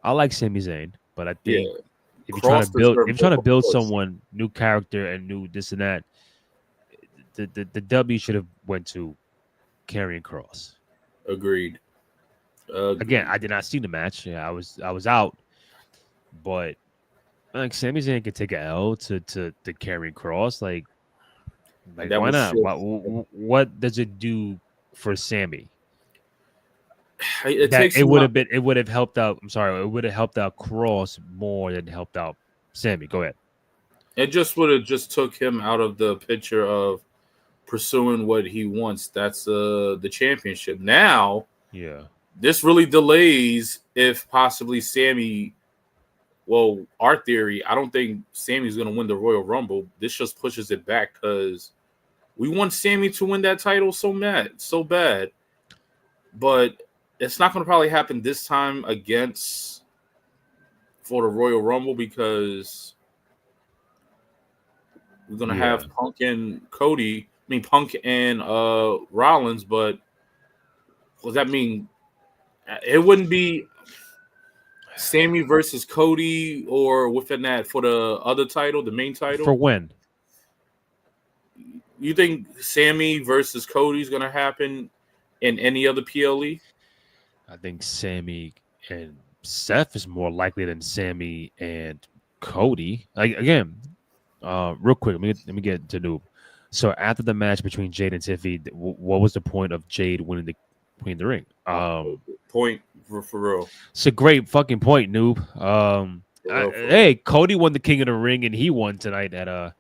I like Sami Zayn, but I think if you're trying to build someone new character and new this and that, the W should have went to Karrion Kross. Agreed. Again, I did not see the match. Yeah, I was out, but like Sami Zayn could take an L to Karrion Kross. Like why not? What does it do for Sammy? It would have helped out. I'm sorry, it would have helped out Kross more than helped out Sammy. Go ahead. It just would have just took him out of the picture of pursuing what he wants. That's the championship. Now, this really delays if possibly Sammy. Well, our theory, I don't think Sammy's going to win the Royal Rumble. This just pushes it back because we want Sammy to win that title so bad. But it's not going to probably happen this time for the Royal Rumble because we're going to have Punk and Cody. I mean, Punk and Rollins, but what does that mean? It wouldn't be Sammy versus Cody or within that for the other title, the main title. For when? You think Sammy versus Cody is going to happen in any other PLE? I think Sammy and Seth is more likely than Sammy and Cody. Again, real quick, let me get to Noob. So after the match between Jade and Tiffy, what was the point of Jade winning the ring? Point for real. It's a great fucking point, Noob. Hey, Cody won the King of the Ring and he won tonight at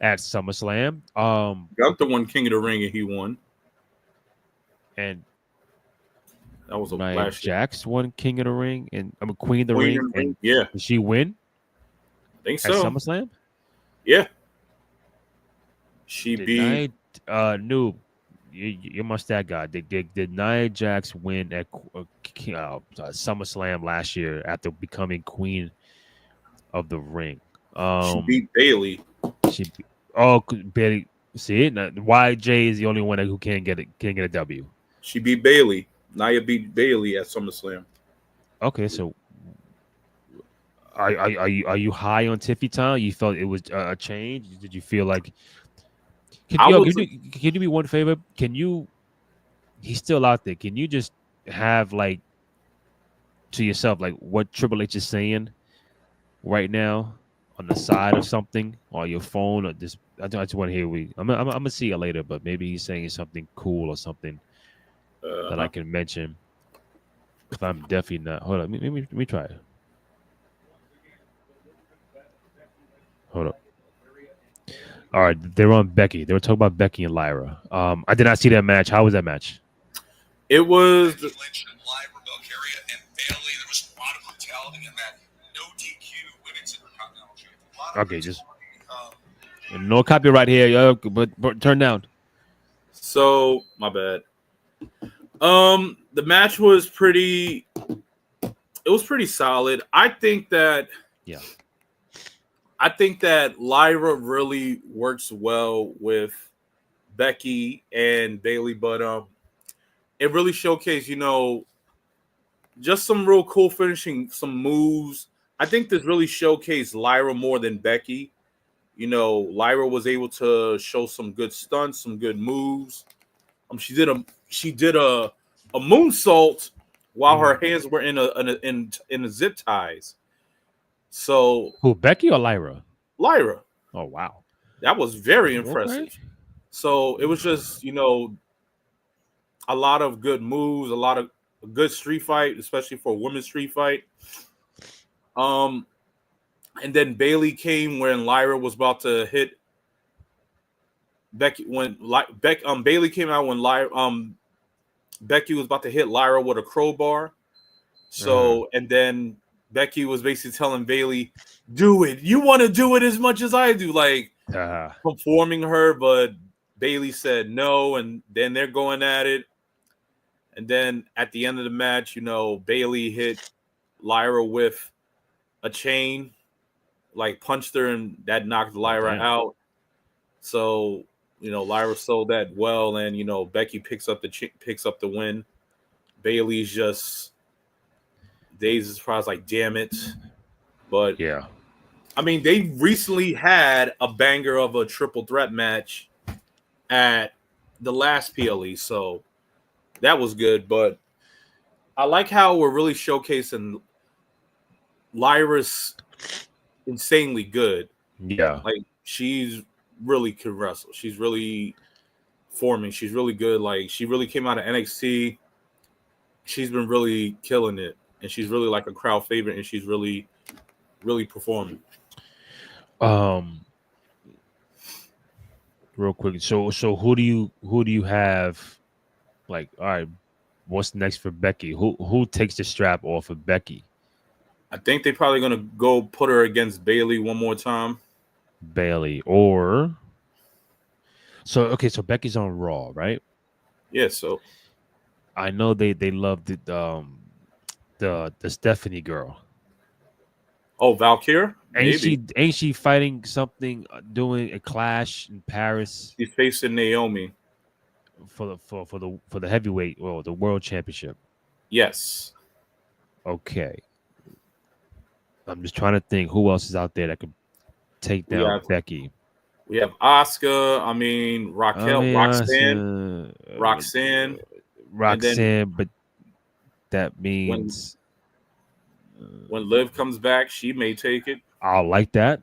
SummerSlam. Gunther won King of the Ring and he won. And that was a Nia Jax won King of the Ring and Queen of the Ring. And yeah. Did she win? I think so. At SummerSlam? Yeah. She beat Noob. You're my stat guy. Did Nia Jax win at SummerSlam last year after becoming Queen of the Ring? She beat Bayley. Bayley. See it? YJ is the only one who can't get a W. She beat Bayley. Nia beat Bayley at SummerSlam. Okay, so are you high on Tiffy time? You felt it was a change? Did you feel like? Can you do me one favor? He's still out there. Can you just have like to yourself like what Triple H is saying right now on the side of something on your phone or just I just want to hear I'm gonna see it later, but maybe he's saying something cool or something that I can mention. Because I'm definitely not. Hold on, let me try it. Hold up. All right, they were on Becky. They were talking about Becky and Lyra. I did not see that match. How was that match? It was Lynch and Lyra, Bulgaria, and Bayley. There was a lot of brutality in that. No DQ women's Intercontinental Championship. Okay, just no copyright here, but turn down. So my bad. The match was pretty. It was pretty solid. I think that Lyra really works well with Becky and Bayley, but it really showcased, just some real cool finishing, some moves. I think this really showcased Lyra more than Becky. Lyra was able to show some good stunts, some good moves. She did a moonsault while her hands were in a zip ties. So who, Becky or Lyra? Lyra. Oh wow, that was very impressive. Okay. So it was just a lot of good moves, a lot of good street fight, especially for a women's street fight. And then Bayley came when Lyra was about to hit Bailey came out when Becky was about to hit Lyra with a crowbar. So and then Becky was basically telling Bailey, "Do it. You want to do it as much as I do," like performing her. But Bailey said no, and then they're going at it. And then at the end of the match, Bailey hit Lyra with a chain, like punched her, and that knocked Lyra out. So Lyra sold that well, and Becky picks up the win. Bailey's just dazed, surprised, like damn it. But yeah, I mean, they recently had a banger of a triple threat match at the last PLE, so that was good. But I like how we're really showcasing Lyra's insanely good. Yeah, like she's really could wrestle. She's really forming. She's really good. Like she really came out of NXT. She's been really killing it, and she's really like a crowd favorite, and she's really, really performing. Real quick. So who do you have? Like, all right, what's next for Becky? Who takes the strap off of Becky? I think they're probably gonna go put her against Bailey one more time. Bailey or so Becky's on Raw, right? Yeah, so I know they love the Stephanie girl. Oh, Valkyrie? Maybe. Ain't she fighting something, doing a clash in Paris? She's facing Naomi for the heavyweight or the world championship. Yes. Okay. I'm just trying to think who else is out there that could take down Becky. We have Asuka. I mean, Roxanne. Roxanne, but that means when Liv comes back, she may take it. I'll like that.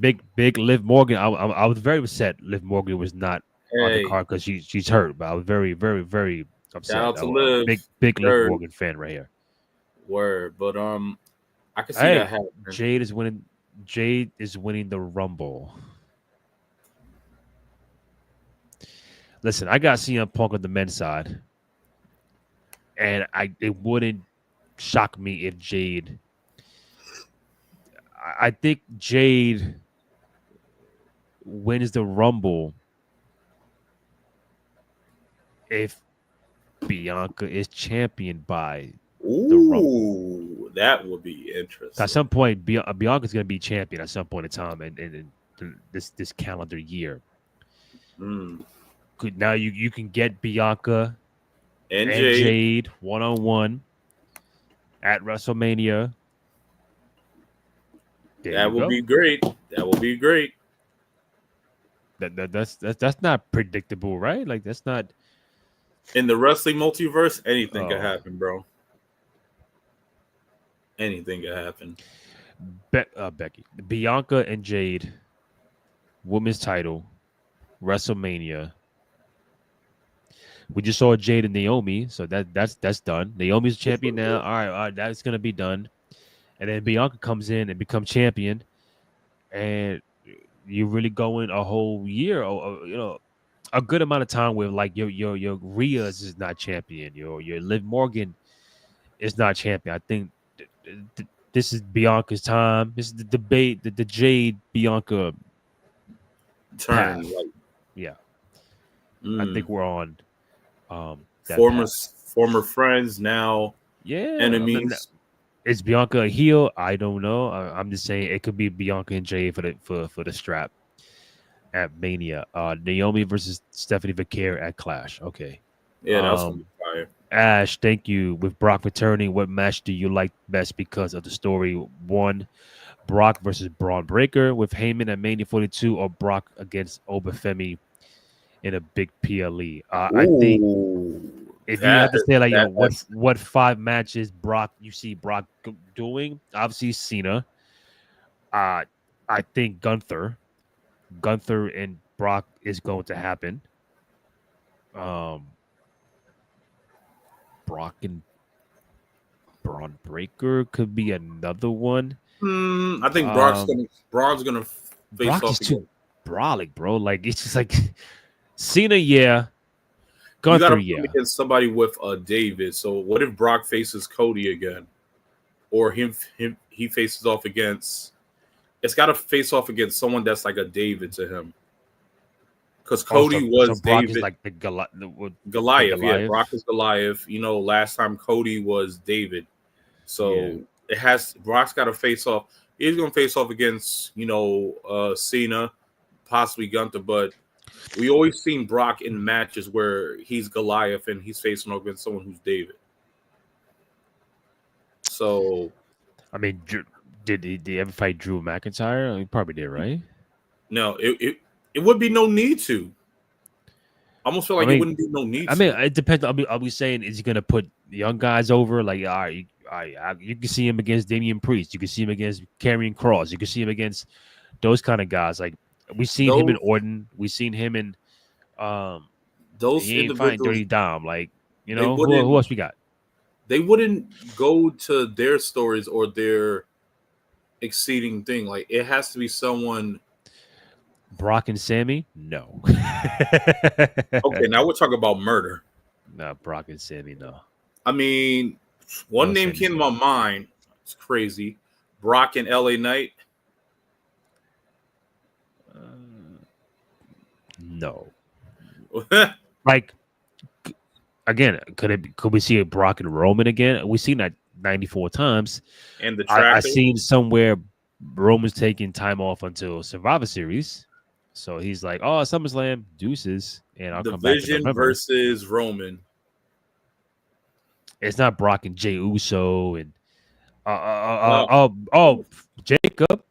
Big Liv Morgan. I was very upset Liv Morgan was not on the card because she's hurt. But I was very, very, very upset. Shout out to Liv. Big Liv Morgan fan right here. Word, but I can see that happening. Jade is winning the Rumble. Listen, I got CM Punk on the men's side, and it wouldn't shock me if Jade. I think Jade wins the Rumble if Bianca is championed by the Rumble. That would be interesting. At some point, Bianca's going to be champion at some point in time in this calendar year. Now you can get Bianca and Jade one-on-one at WrestleMania. That would be great. That would be great. That's not predictable, right? Like that's not in the wrestling multiverse. Anything could happen, bro. Anything could happen. Becky, Bianca and Jade, women's title, WrestleMania. We just saw Jade and Naomi, so that's done. Naomi's champion now. All right, that's gonna be done. And then Bianca comes in and becomes champion, and you're really going a whole year, or a good amount of time with like your Rhea's is not champion, your Liv Morgan is not champion. I think this is Bianca's time. This is the debate, the Jade Bianca turn. Yeah, I think we're on. Former friends, now enemies. Is Bianca a heel? I don't know. I'm just saying it could be Bianca and Jay for the strap at Mania. Naomi versus Stephanie Vaquer at Clash. Okay. Yeah, that's gonna be fire. Ash, thank you. With Brock returning, what match do you like best because of the story? 1, Brock versus Braun Breaker with Heyman at Mania 42, or Brock against Obafemi in a big PLE. I think if you have to say like what 5 matches you see Brock doing, obviously Cena. I think Gunther and Brock is going to happen. Brock and Braun Breaker could be another one. I think Braun's gonna face off again. brolic, bro. Like it's just like Cena, yeah. You got to Gunther, put him yeah. against somebody with David. So what if Brock faces Cody again, or he faces off against? It's got to face off against someone that's like a David to him. Because Cody So was Brock is David. like the Goliath. Yeah, Brock is Goliath. You know, last time Cody was David. So Brock's got to face off. He's going to face off against, Cena, possibly Gunther. But we always seen Brock in matches where he's Goliath and he's facing off against someone who's David. So, I mean, did he ever fight Drew McIntyre? He probably did, right? No, it would be no need to. I almost feel like it wouldn't be no need. I mean, it depends. Are we saying is he going to put young guys over? Like, all right, you can see him against Damian Priest. You can see him against Karrion Kross. You can see him against those kind of guys. Like we've seen him in Orton. We've seen him in those he ain't fighting Dirty Dom. Like, you know, who else we got? They wouldn't go to their stories or their exceeding thing. Like it has to be someone. Brock and Sammy? No. Okay, now we're talking about murder. No, Brock and Sammy, no. I mean, one name came to my mind. It's crazy. Brock and LA Knight. No. Like, again, could we see a Brock and Roman again? We've seen that 94 times. And the I seen somewhere Roman's taking time off until Survivor Series. So he's like, oh, SummerSlam, deuces. And I'll come back in November. Versus Roman. It's not Brock and Jey Uso and Jacob.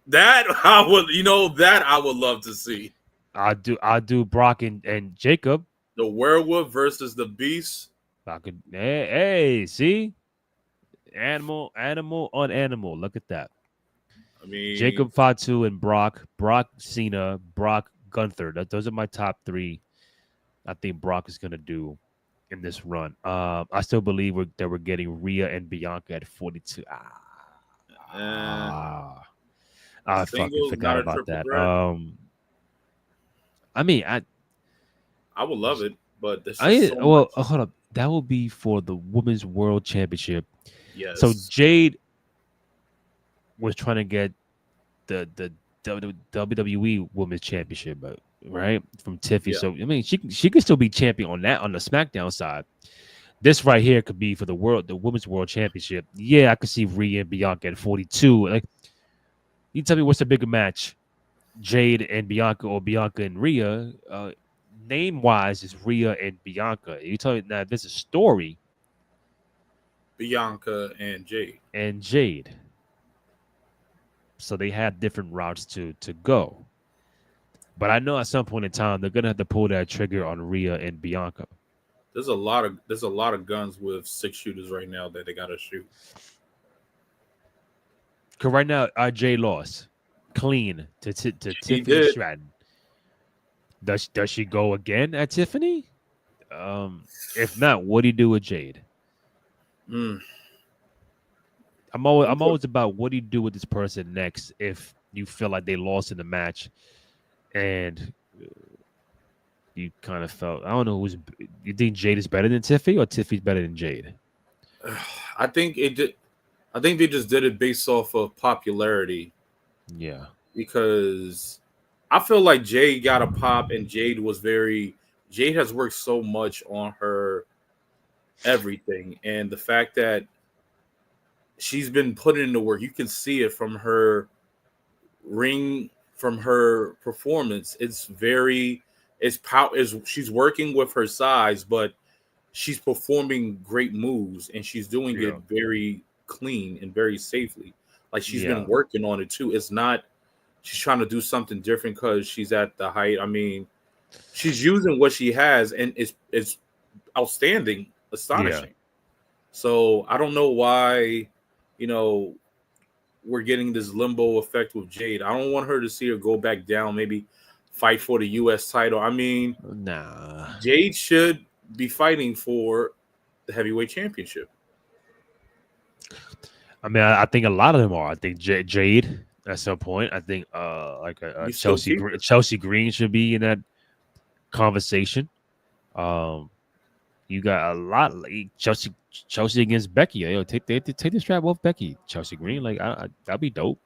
That I would love to see. I do Brock and Jacob. The werewolf versus the beast. Hey, see? Animal on animal. Look at that. I mean, Jacob Fatu and Brock Cena, Brock Gunther. Those are my top three. I think Brock is gonna do in this run. I still believe that we're getting Rhea and Bianca at 42. I fucking forgot about that. I mean, I would love it, but hold up. That will be for the Women's World Championship. Yes. So Jade was trying to get the WWE Women's Championship, right, from Tiffy. Yeah. So I mean, she could still be champion on the SmackDown side. This right here could be for the Women's World Championship. Yeah, I could see Rhea and Bianca at 42. Like, you tell me what's a bigger match, Jade and Bianca or Bianca and Rhea? Name wise is Rhea and Bianca. You tell me now there's a story. Bianca and Jade. So they have different routes to go. But I know at some point in time they're gonna have to pull that trigger on Rhea and Bianca. There's a lot of guns with 6 shooters right now that they gotta shoot. Cause right now Jade lost clean to Tiffany Stratton. Does she go again at Tiffany? If not, what do you do with Jade? I'm always about what do you do with this person next if you feel like they lost in the match and you kind of felt, I don't know, you think Jade is better than Tiffany or Tiffany's better than Jade? I think they just did it based off of popularity. Yeah. Because I feel like Jade got a pop and Jade has worked so much on her everything. And the fact that she's been putting in the work, you can see it from her from her performance. She's working with her size, but she's performing great moves and she's doing it very clean and very safely. Like she's been working on it too. It's not she's trying to do something different because she's at the height. I mean, she's using what she has and it's outstanding, astonishing. Yeah. So I don't know why, we're getting this limbo effect with Jade. I don't want her to see her go back down, maybe fight for the U.S. title. I mean, nah. Jade should be fighting for the heavyweight championship. I mean, I think a lot of them are. I think Jade, at some point. I think like You still keep it. Chelsea Green should be in that conversation. You got a lot like Chelsea against Becky. Yo, take the strap off Becky. Chelsea Green, like that'd be dope.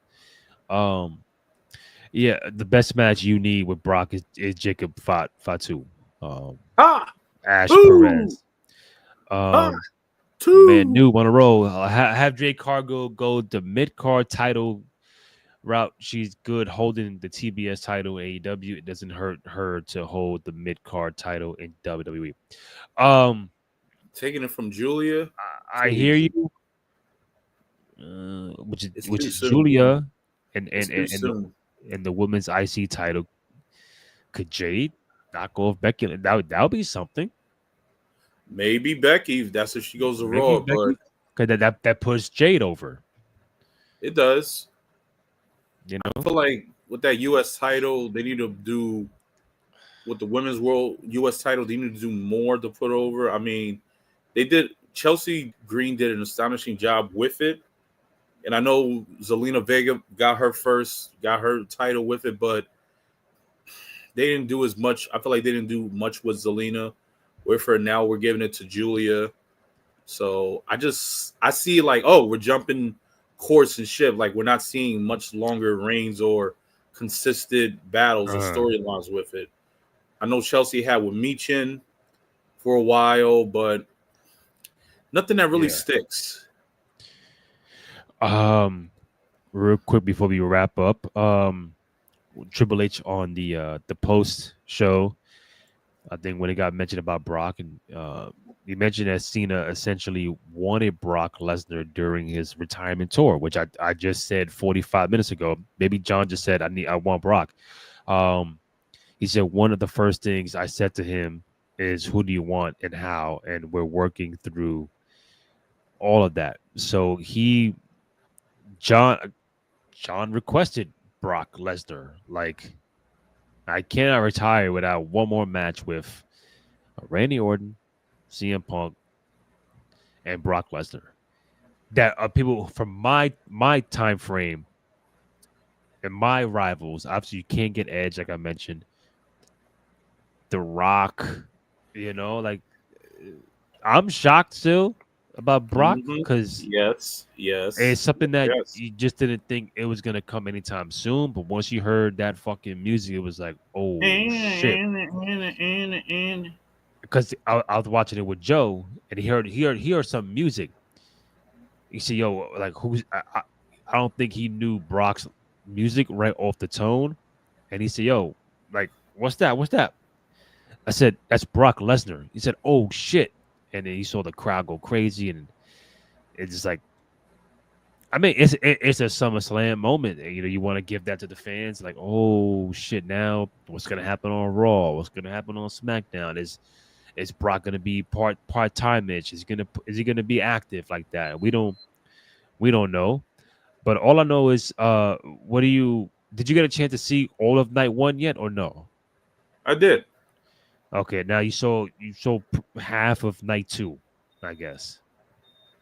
Yeah, the best match you need with Brock is Jacob Fatu. Ha! Ash Two! Perez. Ha! Man, Two! noob on a roll. Have Jade Cargill go the mid card title route. She's good holding the TBS title in AEW. It doesn't hurt her to hold the mid card title in WWE. Taking it from Julia. I hear you. It's Which too is soon. Julia It's too soon. and the women's IC title. Could Jade knock off Becky? That would be something. Maybe Becky. That's if she goes to Maybe Raw, Becky, but because that puts Jade over. it does. You I know, feel like with that U.S. title, they need to do with the women's world U.S. title. They need to do more to put over. I mean, they did. Chelsea Green did an astonishing job with it, and I know Zelina Vega got her title with it, but they didn't do as much. I feel like they didn't do much with Zelina. With her now, we're giving it to Julia. So I see like, oh, we're jumping course and shit. Like we're not seeing much longer reigns or consistent battles or storylines with it. I know Chelsea had with Michin for a while, but nothing that really sticks. Real quick before we wrap up, Triple H on the post show, I think when it got mentioned about Brock, and he mentioned that Cena essentially wanted Brock Lesnar during his retirement tour, which I just said 45 minutes ago. Maybe John just said I want Brock. He said one of the first things I said to him is who do you want and how, and we're working through all of that. So John requested Brock Lesnar. Like, I cannot retire without one more match with Randy Orton, CM Punk, and Brock Lesnar. That are people from my time frame and my rivals. Obviously, you can't get Edge, like I mentioned. The Rock, like I'm shocked still about Brock because yes, it's something that you just didn't think it was gonna come anytime soon. But once you heard that fucking music, it was like, oh shit. Because I was watching it with Joe, and he heard some music. You see, yo, like who's I don't think he knew Brock's music right off the tone, and he said, yo, like what's that? What's that? I said, that's Brock Lesnar. He said, oh shit, and then he saw the crowd go crazy, and it's just like, I mean, it's a SummerSlam moment. You want to give that to the fans, like, oh shit, now what's gonna happen on Raw? What's gonna happen on SmackDown? Is Brock gonna be part time Mitch? Is he gonna be active like that? We don't know. But all I know is, did you get a chance to see all of night one yet or no? I did. Okay, now you saw half of night two, I guess.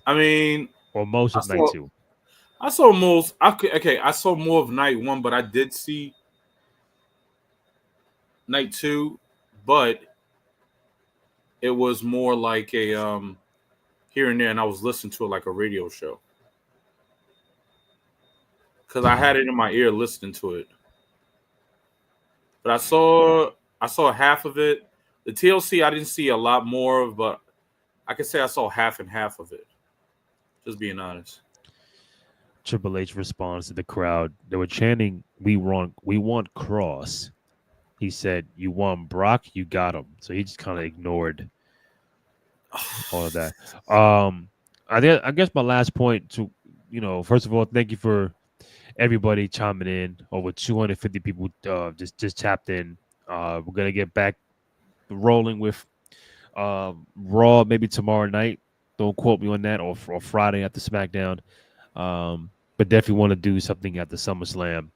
I mean, or most of night two. I saw most. I saw more of night one, but I did see night two, but it was more like a here and there, and I was listening to it like a radio show because I had it in my ear listening to it. But I saw half of it. The TLC I didn't see a lot more of, but I could say I saw half and half of it. Just being honest. Triple H responds to the crowd. They were chanting, "We want Cross." He said, "You want Brock, you got him." So he just kind of ignored all of that. I guess my last point to, first of all, thank you for everybody chiming in. Over 250 people just tapped in. We're gonna get back rolling with Raw maybe tomorrow night. Don't quote me on that, or Friday after SmackDown. But definitely want to do something at the SummerSlam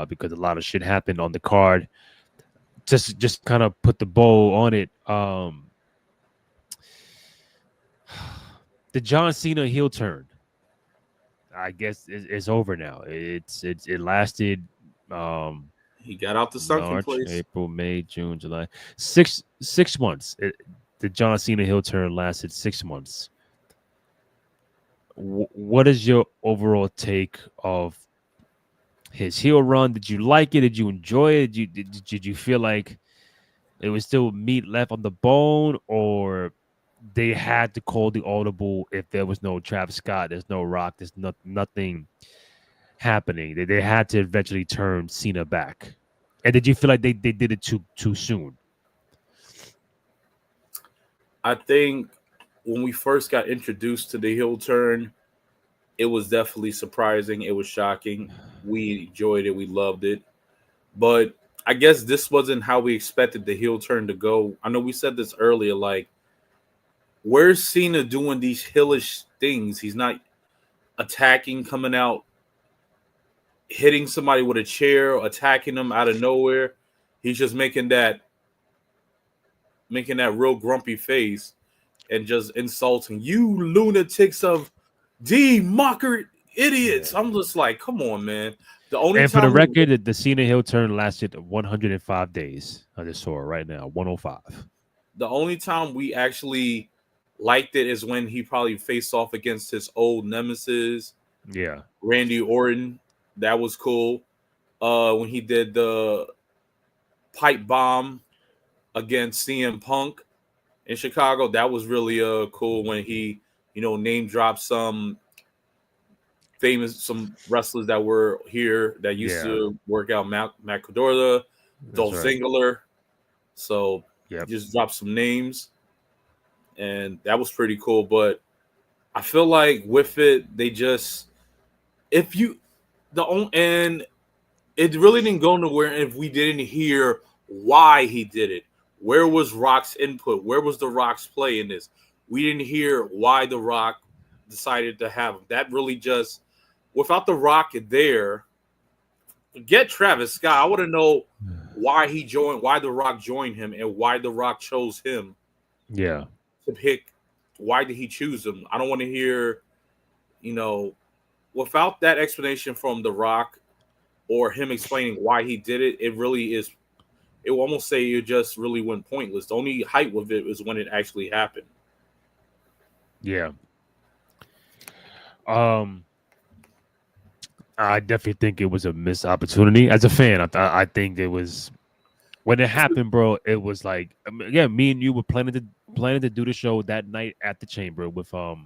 because a lot of shit happened on the card. Just kind of put the bow on it. The John Cena heel turn. I guess it's over now. It lasted. He got out the sunken March, place. April, May, June, July. 6 months. The John Cena heel turn lasted 6 months. What is your overall take of his heel run? Did you like it? Did you enjoy it? Did you feel like it was still meat left on the bone, or they had to call the audible if there was no Travis Scott, there's no Rock, there's nothing happening? They had to eventually turn Cena back. And did you feel like they did it too soon? I think when we first got introduced to the heel turn, it was definitely surprising. It was shocking. We enjoyed it. We loved it. But I guess this wasn't how we expected the heel turn to go. I know we said this earlier, like, where's Cena doing these heelish things? He's not attacking, coming out, hitting somebody with a chair, attacking them out of nowhere. He's just making that real grumpy face and just insulting you lunatics of mocker idiots. Yeah. I'm just like, come on, man. The only and for the record, the Cena heel turn lasted 105 days. I just saw it right now, 105. The only time we actually liked it is when he probably faced off against his old nemesis. Yeah. Randy Orton. That was cool. When he did the pipe bomb against CM Punk in Chicago, that was really cool when he, name dropped some wrestlers that were here that used to work out. Matt Cardona, Dolph Ziggler. So just dropped some names, and that was pretty cool. But I feel like with it, they just and it really didn't go nowhere if we didn't hear why he did it. Where was Rock's input? Where was the Rock's play in this? We didn't hear why the Rock decided to have him. That really just, without the Rock there, forget Travis Scott. I want to know why the Rock joined him, and why the Rock chose him. Yeah. To pick, why did he choose him? I don't want to hear, without that explanation from the Rock or him explaining why he did it, it really is, it will almost say it just really went pointless. The only hype with it is when it actually happened. Yeah. I definitely think it was a missed opportunity. As a fan, I think it was, when it happened, bro, it was like, again, me and you were planning to do the show that night at the Chamber with my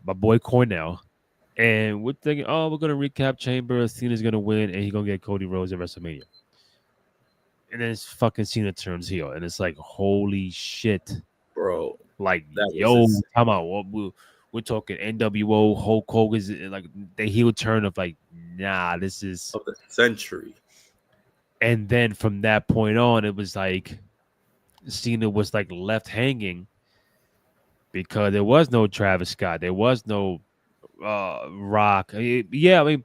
boy Cornell. And we're thinking, oh, we're gonna recap Chamber. Cena's gonna win, and he's gonna get Cody Rhodes at WrestleMania. And then it's fucking Cena turns heel, and it's like, holy shit, bro! Like, yo, come on, we're talking NWO, Hulk Hogan's like the heel turn of like, nah, this is of the century. And then from that point on, it was like Cena was like left hanging because there was no Travis Scott, there was no Rock. Yeah, I mean,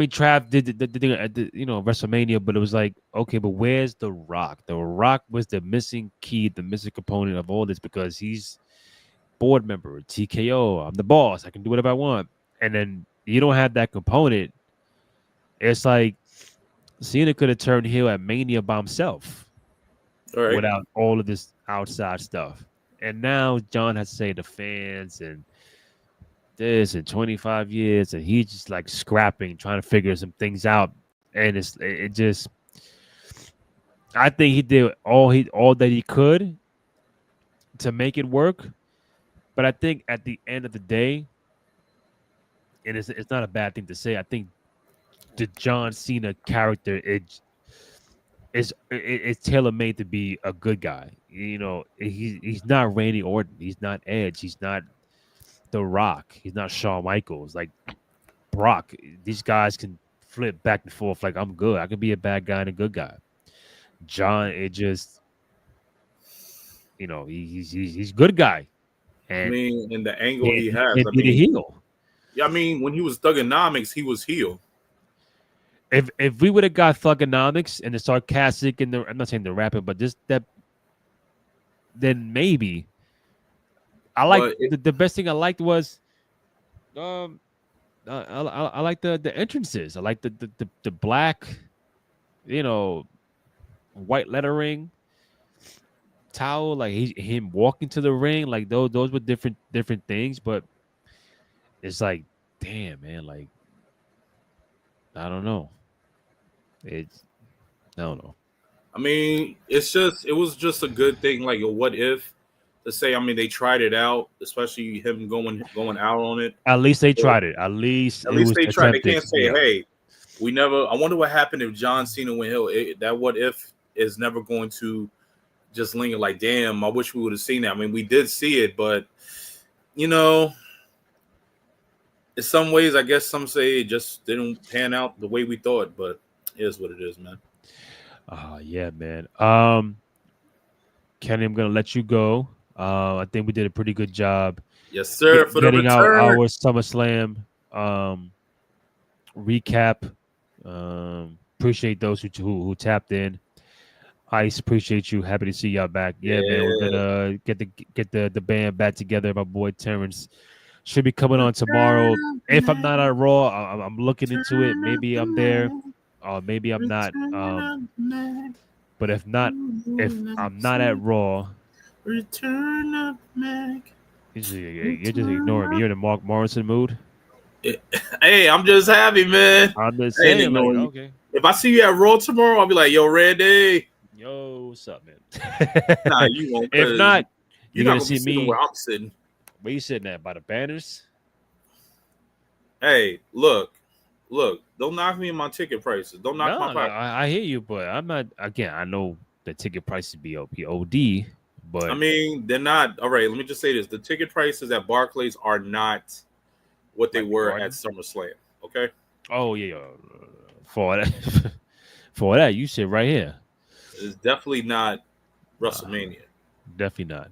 Trav did the thing at the WrestleMania, but it was like, okay, but where's the Rock? The Rock was the missing key, the missing component of all this, because he's board member, TKO. I'm the boss. I can do whatever I want. And then you don't have that component. It's like Cena could have turned heel at Mania by himself, without all of this outside stuff. And now John has to say the fans and this in 25 years, and he's just like scrapping, trying to figure some things out. And it just, I think he did all that he could to make it work. But I think at the end of the day, and it's not a bad thing to say, I think the John Cena character it's tailor-made to be a good guy. He's not Randy Orton, he's not Edge, he's not The Rock, he's not Shawn Michaels. Like Brock, these guys can flip back and forth. Like, I'm good, I can be a bad guy and a good guy. John, it just, he's good guy. And in the angle he has, the heel. Yeah, when he was Thugonomics, he was heel. If we would have got Thugonomics and the sarcastic and I'm not saying the rapping, but just that, then maybe. I like the best thing I liked was I like the entrances. I like the black, white lettering towel. Like him walking to the ring. Like those were different things. But it's like, damn, man. Like I don't know. I don't know. I mean, it was just a good thing. Like, what if to say? I mean, they tried it out, especially him going out on it. At least they tried it. At least it was they tried. attempted. They can't say, "Hey, we never." I wonder what happened if John Cena went heel. That what if is never going to just linger. Like, damn, I wish we would have seen that. I mean, we did see it, but in some ways, I guess some say it just didn't pan out the way we thought. But it is what it is, man. Yeah, man. Kenny, I'm gonna let you go. I think we did a pretty good job. Yes, sir. For getting the our return. SummerSlam recap. Appreciate those who tapped in. Ice, appreciate you. Happy to see y'all back. Yeah, man. We're gonna get the band back together. My boy Terrence should be coming on tomorrow. If I'm not at Raw, I'm looking into it. Maybe I'm there. Maybe I'm not. But if I'm not at Raw, Return of Mac. You're just ignoring me. You're in a Mark Morrison mood. Hey, I'm just happy, man. I'm just saying, like, okay. If I see you at Raw tomorrow, I'll be like, "Yo, Randy." Yo, what's up, man? Nah, you won't. If not, you're gonna see me where I'm sitting. Where you sitting at? By the banners? Hey, look. Don't knock me in my ticket prices. Don't knock my pocket. I hear you, but I'm not. Again, I know the ticket prices be OD, but I mean, they're not. All right, let me just say this: the ticket prices at Barclays are not what they were at SummerSlam. Okay. Oh yeah. For that, you sit right here. It's definitely not WrestleMania. Definitely not.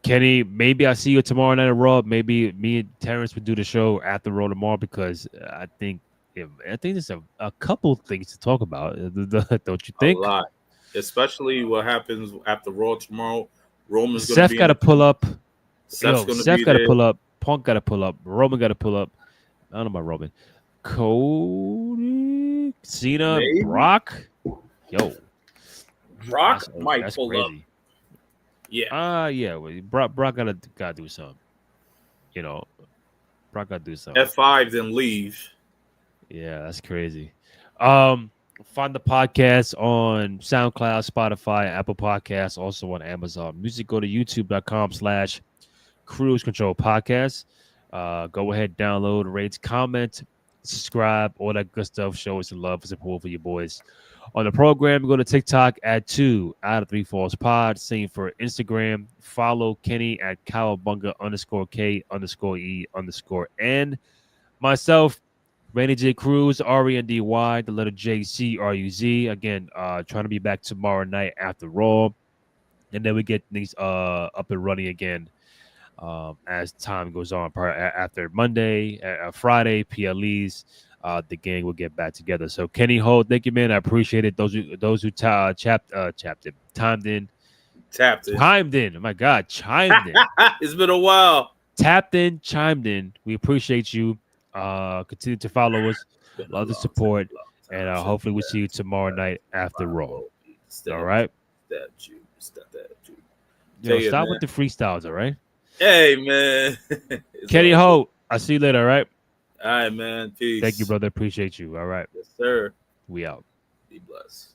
Kenny, maybe I see you tomorrow night at Raw. Maybe me and Terrence would do the show after Raw tomorrow because I think there's a couple things to talk about. Don't you think? A lot, especially what happens after Raw tomorrow. Roman's going Seth got to pull up. Seth got to pull up. Punk got to pull up. Roman got to pull up. I don't know about Roman. Cody, Cena, maybe. Brock. Yo, Brock might pull crazy. Up. Yeah. Yeah. Well, Brock gotta do something. Brock gotta do something. F5, then leave. Yeah, that's crazy. Find the podcast on SoundCloud, Spotify, Apple Podcasts, also on Amazon Music. Go to youtube.com/Cruise Control Podcast. Go ahead, download, rate, comment, subscribe, all that good stuff. Show us some love and support for your boys. On the program, go to TikTok at 2 out of 3 Falls Pod. Same for Instagram. Follow Kenny at Cowabunga_K_E_N. Myself, Randy J. Cruz, RENDY, the letter JCRUZ. Again, trying to be back tomorrow night after Raw. And then we get things up and running again as time goes on. After Monday, Friday, PLEs. The gang will get back together. So Kenny Ho, thank you, man. I appreciate it. Those who timed in. Oh my God, chimed in. It's been a while. Tapped in, chimed in. We appreciate you. Continue to follow us. Love the support, and hopefully we see you tomorrow night after Raw. All right. Stop with the freestyles. All right. Hey, man. Kenny Ho, I'll see you later. All right. All right, man. Peace. Thank you, brother. Appreciate you. All right. Yes, sir. We out. Be blessed.